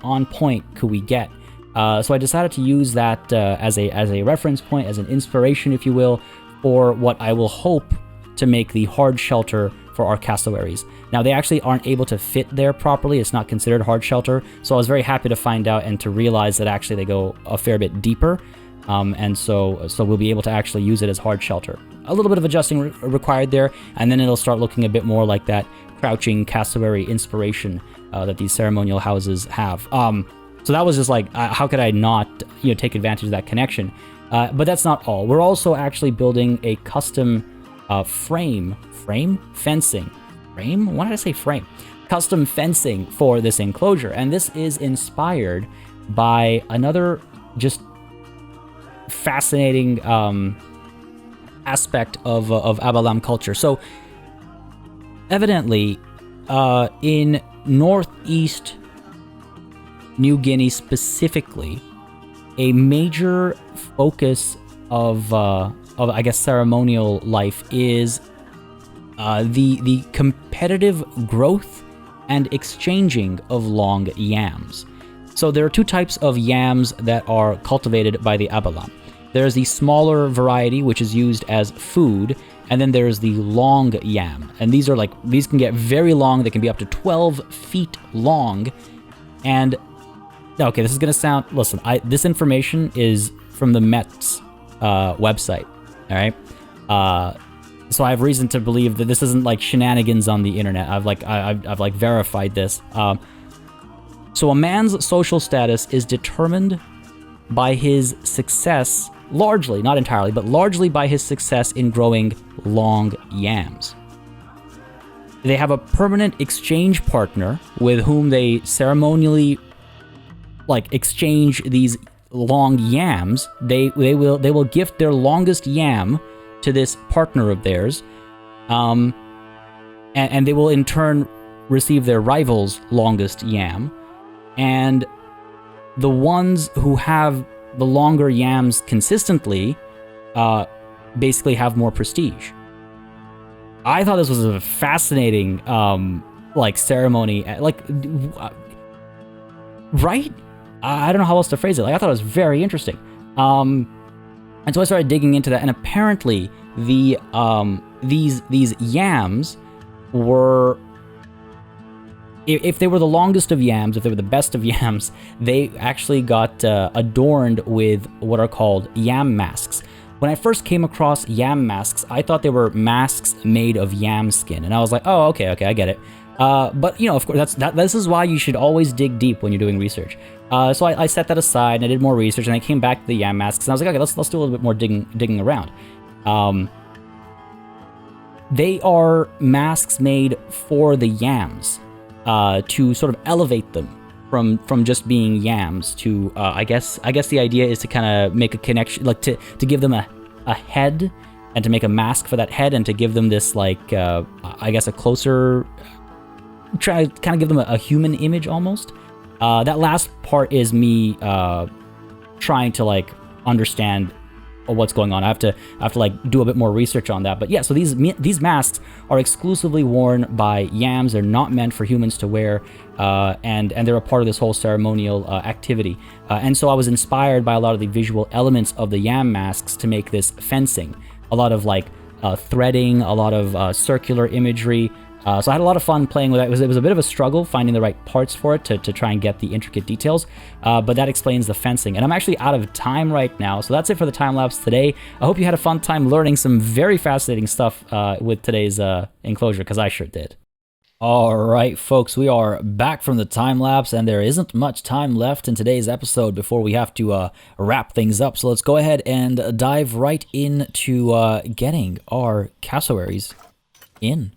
on point could we get? So I decided to use that as a reference point, as an inspiration, if you will, for what I will hope to make the hard shelter for our cassowaries. Now, they actually aren't able to fit there properly. It's not considered hard shelter. So I was very happy to find out and to realize that actually they go a fair bit deeper. And so we'll be able to actually use it as hard shelter. A little bit of adjusting required there, and then it'll start looking a bit more like that crouching cassowary inspiration that these ceremonial houses have. So that was just like, how could I not, take advantage of that connection? But that's not all. We're also actually building a custom fencing. Why did I say frame? Custom fencing for this enclosure, and this is inspired by another just fascinating aspect of Abalam culture. So, evidently, in northeast New Guinea specifically, a major focus of I guess ceremonial life is the competitive growth and exchanging of long yams. So there are two types of yams that are cultivated by the Abalam. There's the smaller variety, which is used as food, and then there's the long yam. And these can get very long. They can be up to 12 feet long. And okay, this is gonna sound, listen, this information is from the Met's website, all right? So I have reason to believe that this isn't like shenanigans on the internet. I've verified this. So a man's social status is determined by his success, largely, not entirely, but largely by his success in growing long yams. They have a permanent exchange partner with whom they ceremonially exchange these long yams. They will gift their longest yam to this partner of theirs, and they will in turn receive their rival's longest yam, and the ones who have the longer yams consistently basically have more prestige. I thought this was a fascinating ceremony, right? I don't know how else to phrase it. I thought it was very interesting. And so I started digging into that, and apparently the these yams were, if they were the longest of yams, if they were the best of yams, they actually got adorned with what are called yam masks. When I first came across yam masks, I thought they were masks made of yam skin, and I was like, oh, okay, I get it. But of course, this is why you should always dig deep when you're doing research. So I set that aside and I did more research and I came back to the yam masks and I was like, okay, let's do a little bit more digging around. They are masks made for the yams to sort of elevate them from just being yams to I guess the idea is to kind of make a connection, like to give them a head and to make a mask for that head and to give them this like I guess a closer, try to kind of give them a human image almost. That last part is me trying to like understand what's going on. I have to like do a bit more research on that. But yeah, so these masks are exclusively worn by yams. They're not meant for humans to wear, and they're a part of this whole ceremonial activity. And so I was inspired by a lot of the visual elements of the yam masks to make this fencing. A lot of like threading, a lot of circular imagery. So I had a lot of fun playing with that. It was a bit of a struggle finding the right parts for it to try and get the intricate details, but that explains the fencing. And I'm actually out of time right now, so that's it for the time lapse today. I hope you had a fun time learning some very fascinating stuff with today's enclosure, because I sure did. All right, folks, we are back from the time lapse, and there isn't much time left in today's episode before we have to wrap things up. So let's go ahead and dive right into getting our cassowaries in.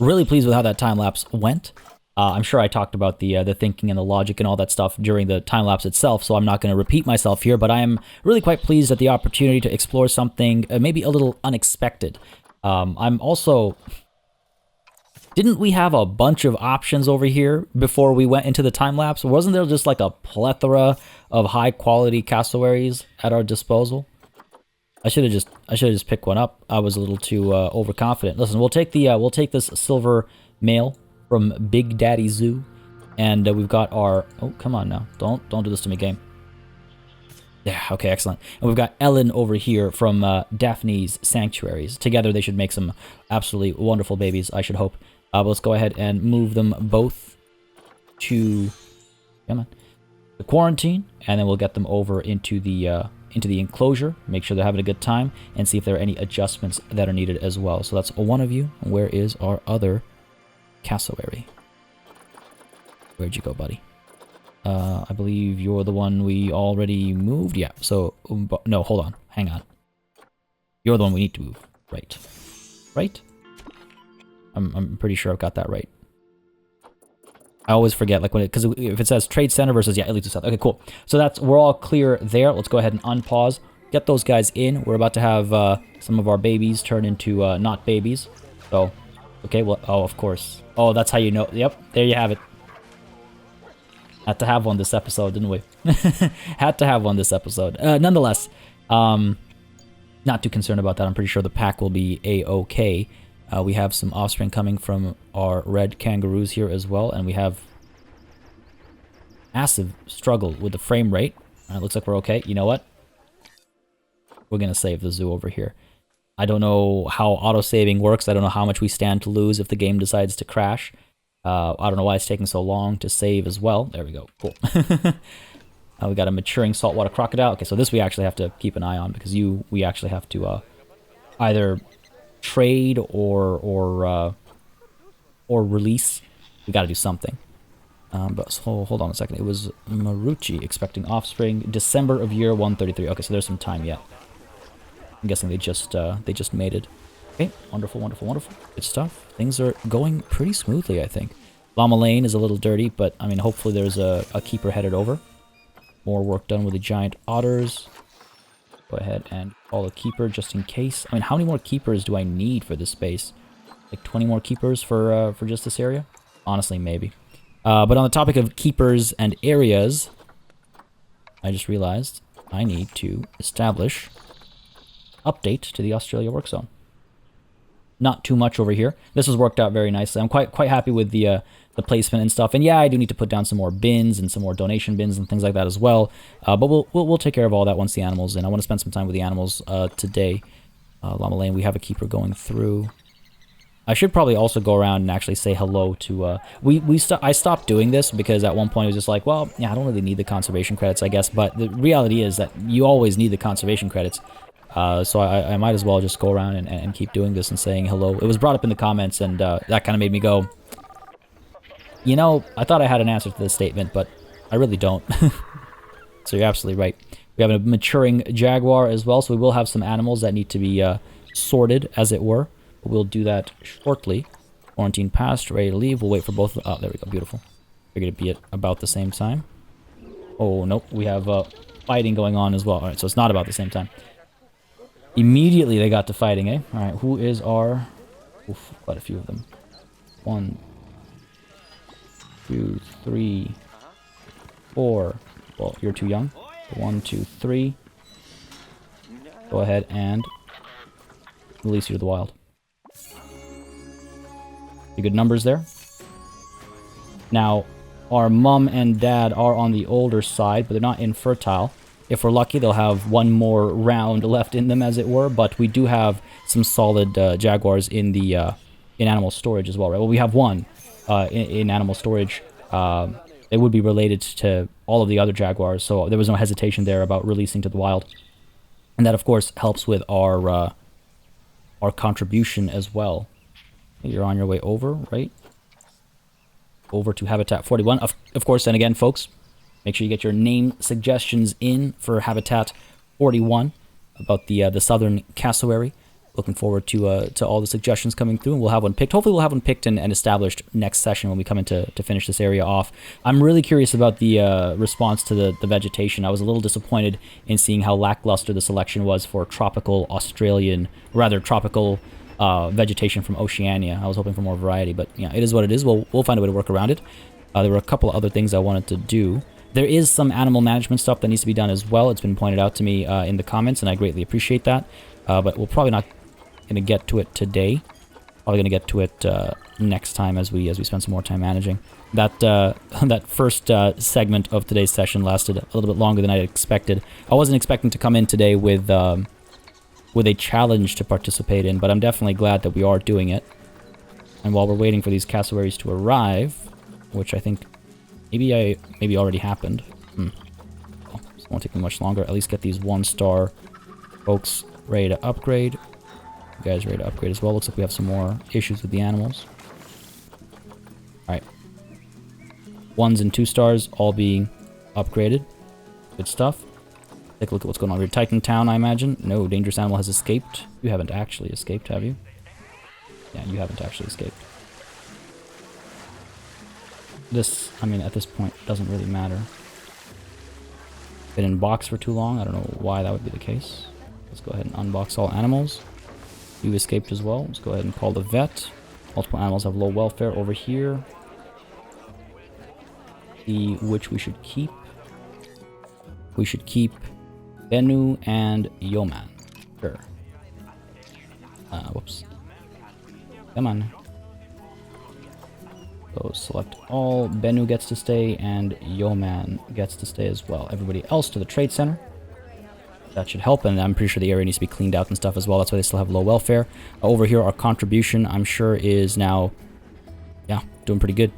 Really pleased with how that time lapse went. I'm sure I talked about the thinking and the logic and all that stuff during the time lapse itself, so I'm not going to repeat myself here, but I am really quite pleased at the opportunity to explore something maybe a little unexpected. I'm also... Didn't we have a bunch of options over here before we went into the time lapse? Wasn't there just like a plethora of high quality cassowaries at our disposal? I should have just picked one up. I was a little too overconfident. Listen, we'll take this silver male from Big Daddy Zoo, and we've got our... Oh, come on now! Don't do this to me, game. Yeah, okay, excellent. And we've got Ellen over here from Daphne's Sanctuaries. Together, they should make some absolutely wonderful babies, I should hope. But let's go ahead and move them both to... Come on. The quarantine, and then we'll get them over into the enclosure, make sure they're having a good time, and see if there are any adjustments that are needed as well. So that's one of you. Where is our other cassowary? Where'd you go, buddy? I believe you're the one we already moved. Yeah, so... no, hold on. Hang on. You're the one we need to move. Right. Right? I'm pretty sure I've got that right. I always forget, like, when because if it says Trade Center versus, yeah, it leads to South. Okay, cool. So we're all clear there. Let's go ahead and unpause. Get those guys in. We're about to have some of our babies turn into not babies. So, okay, well, oh, of course. Oh, that's how you know. Yep, there you have it. Had to have one this episode, didn't we? Had to have one this episode. Nonetheless, not too concerned about that. I'm pretty sure the pack will be A-okay. We have some offspring coming from our red kangaroos here as well, and we have massive struggle with the frame rate. Looks like we're okay. You know what? We're going to save the zoo over here. I don't know how auto-saving works. I don't know how much we stand to lose if the game decides to crash. I don't know why it's taking so long to save as well. There we go. Cool. We got a maturing saltwater crocodile. Okay, so this we actually have to keep an eye on, because we actually have to either... trade or release. We got to do something. But so, hold on a second. It was Marucci expecting offspring December of year 133. Okay, so there's some time yet. I'm guessing they just mated. Okay, wonderful, wonderful, wonderful. Good stuff. Things are going pretty smoothly, I think. Llama Lane is a little dirty, but I mean, hopefully there's a keeper headed over. More work done with the giant otters. Go ahead and call a keeper just in case. I mean, how many more keepers do I need for this space? Like 20 more keepers for just this area? Honestly, maybe. But on the topic of keepers and areas, I just realized I need to establish update to the Australia work zone. Not too much over here. This has worked out very nicely. I'm quite happy with the placement and stuff. And yeah, I do need to put down some more bins and some more donation bins and things like that as well. But we'll take care of all that once the animal's in. I want to spend some time with the animals today. Llama Lane, we have a keeper going through. I should probably also go around and actually say hello to... I stopped doing this because at one point it was just like, well, yeah, I don't really need the conservation credits, I guess. But the reality is that you always need the conservation credits. So I might as well just go around and keep doing this and saying hello. It was brought up in the comments, and that kind of made me go, you know, I thought I had an answer to this statement, but I really don't. So you're absolutely right. We have a maturing jaguar as well, so we will have some animals that need to be sorted, as it were. But we'll do that shortly. Quarantine passed, ready to leave. We'll wait for both. Oh, there we go. Beautiful. Figured it'd be at about the same time. Oh, nope. We have fighting going on as well. All right, so it's not about the same time. Immediately they got to fighting, eh? All right, who is our... Oof, quite a few of them. 1, 2, 3, 4. Well, you're too young. 1, 2, 3. Go ahead and release you to the wild. Pretty good numbers there. Now, our mom and dad are on the older side, but they're not infertile. If we're lucky, they'll have one more round left in them, as it were. But we do have some solid jaguars in the in animal storage as well, right? Well, we have one in animal storage. They would be related to all of the other jaguars, so there was no hesitation there about releasing to the wild. And that, of course, helps with our contribution as well. You're on your way over, right? Over to Habitat 41. Of course, and again, folks, make sure you get your name suggestions in for Habitat 41 about the southern cassowary. Looking forward to all the suggestions coming through, and we'll have one picked. Hopefully we'll have one picked and established next session when we come in to finish this area off. I'm really curious about the response to the vegetation. I was a little disappointed in seeing how lackluster the selection was for tropical vegetation from Oceania. I was hoping for more variety, but yeah, it is what it is. We'll find a way to work around it. There were a couple of other things I wanted to do. There is some animal management stuff that needs to be done as well. It's been pointed out to me in the comments, and I greatly appreciate that. But we're probably not going to get to it today. Probably going to get to it next time as we spend some more time managing. That first segment of today's session lasted a little bit longer than I expected. I wasn't expecting to come in today with a challenge to participate in, but I'm definitely glad that we are doing it. And while we're waiting for these cassowaries to arrive, which I think maybe already happened. Well, it won't take me much longer. At least get these 1-star folks ready to upgrade. You guys ready to upgrade as well. Looks like we have some more issues with the animals. Alright. 1s and 2 stars all being upgraded. Good stuff. Take a look at what's going on here. Titan Town, I imagine. No, dangerous animal has escaped. You haven't actually escaped, have you? Yeah, you haven't actually escaped. This, I mean, at this point, doesn't really matter. Been in box for too long. I don't know why that would be the case. Let's go ahead and unbox all animals. You escaped as well. Let's go ahead and call the vet. Multiple animals have low welfare over here. See which we should keep. We should keep Bennu and Yoman. Sure. Whoops. Come on. So select all. Bennu gets to stay, and Yoman gets to stay as well. Everybody else to the trade center. That should help, and I'm pretty sure the area needs to be cleaned out and stuff as well. That's why they still have low welfare. Over here, our contribution, I'm sure, is now, yeah, doing pretty good.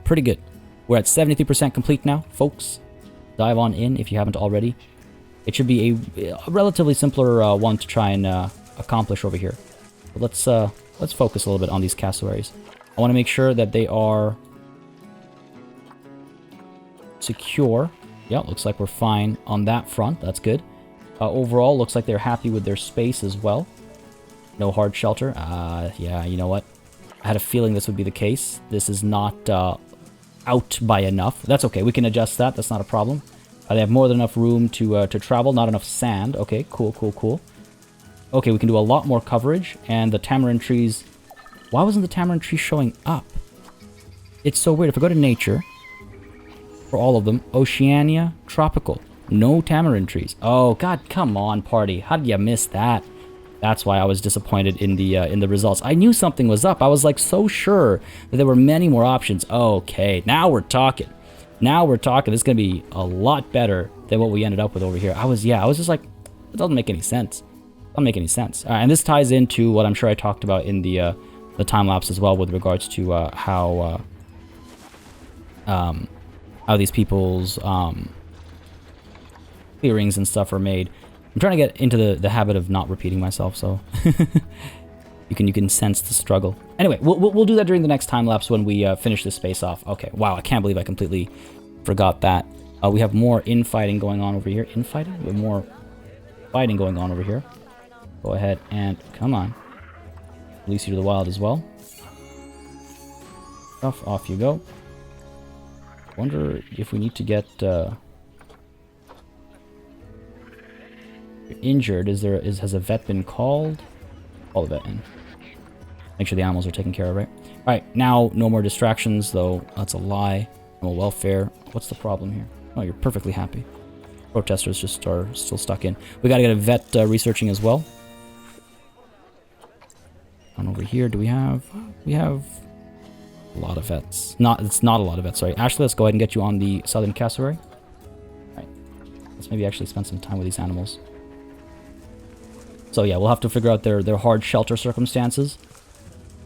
Pretty good. We're at 73% complete now, folks. Dive on in if you haven't already. It should be a relatively simpler one to try and accomplish over here. But let's focus a little bit on these cassowaries. I want to make sure that they are secure. Yeah, looks like we're fine on that front. That's good. Overall, looks like they're happy with their space as well. No hard shelter. Yeah, you know what? I had a feeling this would be the case. This is not out by enough. That's okay. We can adjust that. That's not a problem. They have more than enough room to travel. Not enough sand. Okay, cool, cool, cool. Okay, we can do a lot more coverage. And the tamarind trees... Why wasn't the tamarind tree showing up? It's so weird. If I go to nature, for all of them, Oceania, tropical. No tamarind trees. Oh, God, come on, party. How did you miss that? That's why I was disappointed in the results. I knew something was up. I was like so sure that there were many more options. Okay, now we're talking. Now we're talking. This is going to be a lot better than what we ended up with over here. I was just like, it doesn't make any sense. It doesn't make any sense. And this ties into what I'm sure I talked about in the time lapse as well with regards to how these people's clearings and stuff are made. I'm trying to get into the habit of not repeating myself, so you can sense the struggle. Anyway, we'll do that during the next time lapse when we finish this space off. Okay, wow, I can't believe I completely Forgot that. We have more infighting going on over here. Infighting? We have more fighting going on over here. Go ahead and... Come on. Release you to the wild as well. Off you go. Wonder if we need to get... You're injured. Has a vet been called? Call the vet in. Make sure the animals are taken care of, right? Alright, now no more distractions, though. That's a lie. Animal welfare. What's the problem here? Oh, you're perfectly happy. Protesters just are still stuck in. We gotta get a vet researching as well. And over here, do we have... We have a lot of vets. It's not a lot of vets, sorry. Ashley, let's go ahead and get you on the southern cassowary. Alright. Let's maybe actually spend some time with these animals. So yeah, we'll have to figure out their hard shelter circumstances.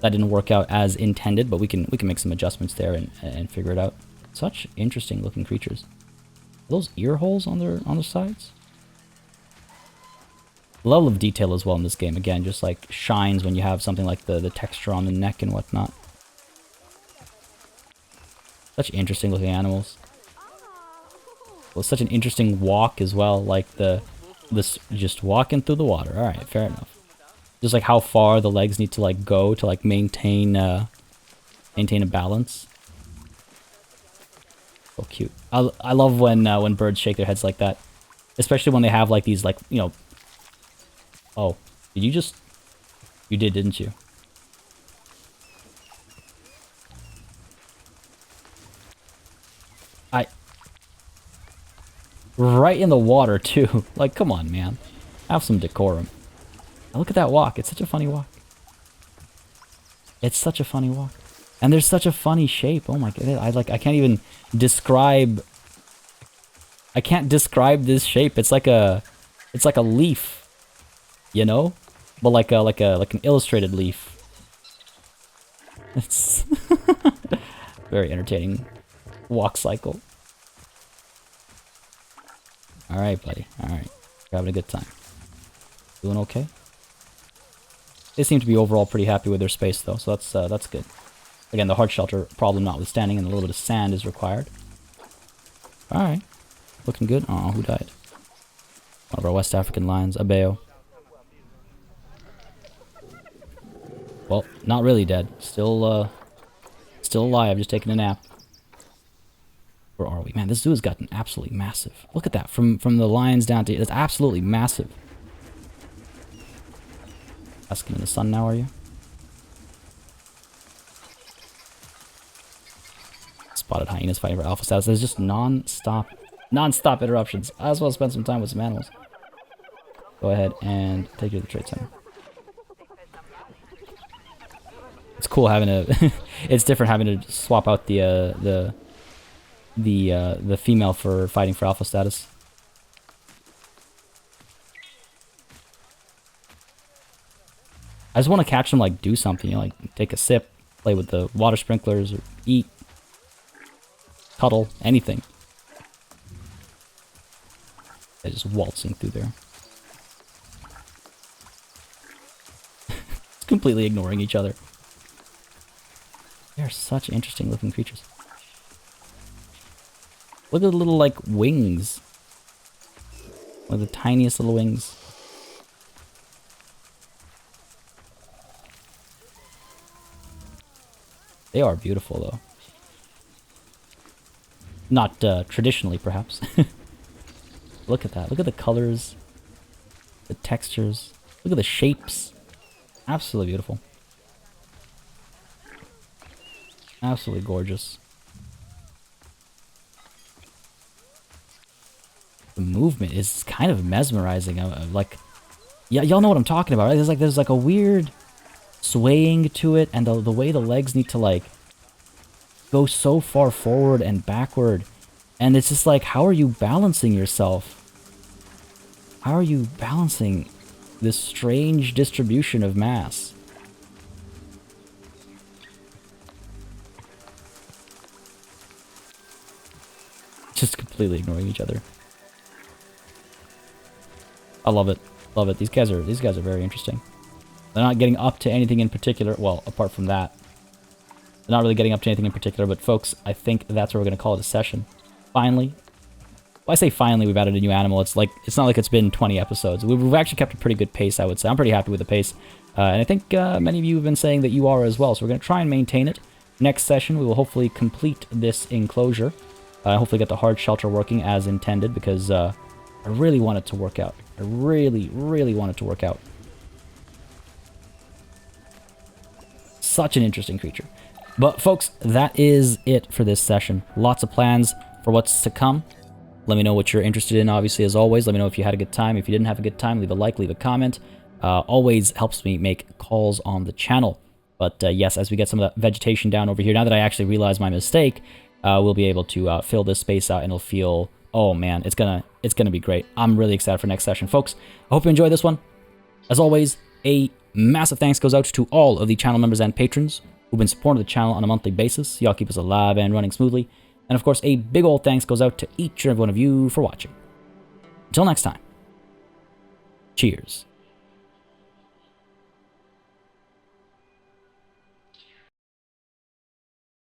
That didn't work out as intended, but we can make some adjustments there and figure it out. Such interesting looking creatures. Are those ear holes on their sides? Level of detail as well in this game, again, just like shines when you have something like the texture on the neck and whatnot. Such interesting looking animals. Well, such an interesting walk as well, like this just walking through the water. All right, fair enough. Just like how far the legs need to like go to like maintain a balance. So cute. I love when birds shake their heads like that, especially when they have like these like, you know. Oh, did you just? You did, didn't you? Right in the water too. Like, come on, man. Have some decorum. Now look at that walk. It's such a funny walk. It's such a funny walk. And there's such a funny shape. Oh my god. I can't even describe. I can't describe this shape. It's like a leaf, you know? But like an illustrated leaf. It's very entertaining walk cycle. Alright, buddy. Alright. You're having a good time. Doing okay? They seem to be overall pretty happy with their space, though, so that's good. Again, the hard shelter problem notwithstanding, and a little bit of sand is required. Alright. Looking good. Oh, who died? One of our West African lions, Abeo. Well, not really dead. Still alive, just taking a nap. Where are we? Man, this zoo has gotten absolutely massive. Look at that. From the lions down to... It's absolutely massive. Basking in the sun now, are you? Spotted hyenas fighting for alpha status. There's just non-stop interruptions. I as well spend some time with some animals. Go ahead and take you to the trade center. It's cool having a... It's different having to swap out the female for fighting for alpha status. I just want to catch them, like, do something, you know, like, take a sip, play with the water sprinklers, or eat, cuddle, anything. They're just waltzing through there. Completely ignoring each other. They're such interesting looking creatures. Look at the little, like, wings. One of the tiniest little wings. They are beautiful, though. Not traditionally, perhaps. Look at that. Look at the colors. The textures. Look at the shapes. Absolutely beautiful. Absolutely gorgeous. The movement is kind of mesmerizing. Like, yeah, y'all know what I'm talking about, right? There's like a weird swaying to it, and the way the legs need to like go so far forward and backward, and it's just like, how are you balancing yourself? How are you balancing this strange distribution of mass? Just completely ignoring each other. I love it. Love it. These guys are very interesting. They're not getting up to anything in particular. Well, apart from that. They're not really getting up to anything in particular, but folks, I think that's where we're going to call it a session. finally. Well, I say finally we've added a new animal. It's not like it's been 20 episodes. We've actually kept a pretty good pace, I would say. I'm pretty happy with the pace. And I think many of you have been saying that you are as well. So we're going to try and maintain it. Next session, we will hopefully complete this enclosure. Hopefully get the hard shelter working as intended, because I really want it to work out. I really, really want it to work out. Such an interesting creature. But folks, that is it for this session. Lots of plans for what's to come. Let me know what you're interested in, obviously, as always. Let me know if you had a good time. If you didn't have a good time, leave a like, leave a comment. Always helps me make calls on the channel. But yes, as we get some of that vegetation down over here, now that I actually realized my mistake, we'll be able to fill this space out, and it'll feel, oh man, it's gonna be great. I'm really excited for next session, folks. I hope you enjoyed this one. As always, a massive thanks goes out to all of the channel members and patrons who've been supporting the channel on a monthly basis. Y'all keep us alive and running smoothly. And of course, a big old thanks goes out to each and every one of you for watching. Until next time, cheers.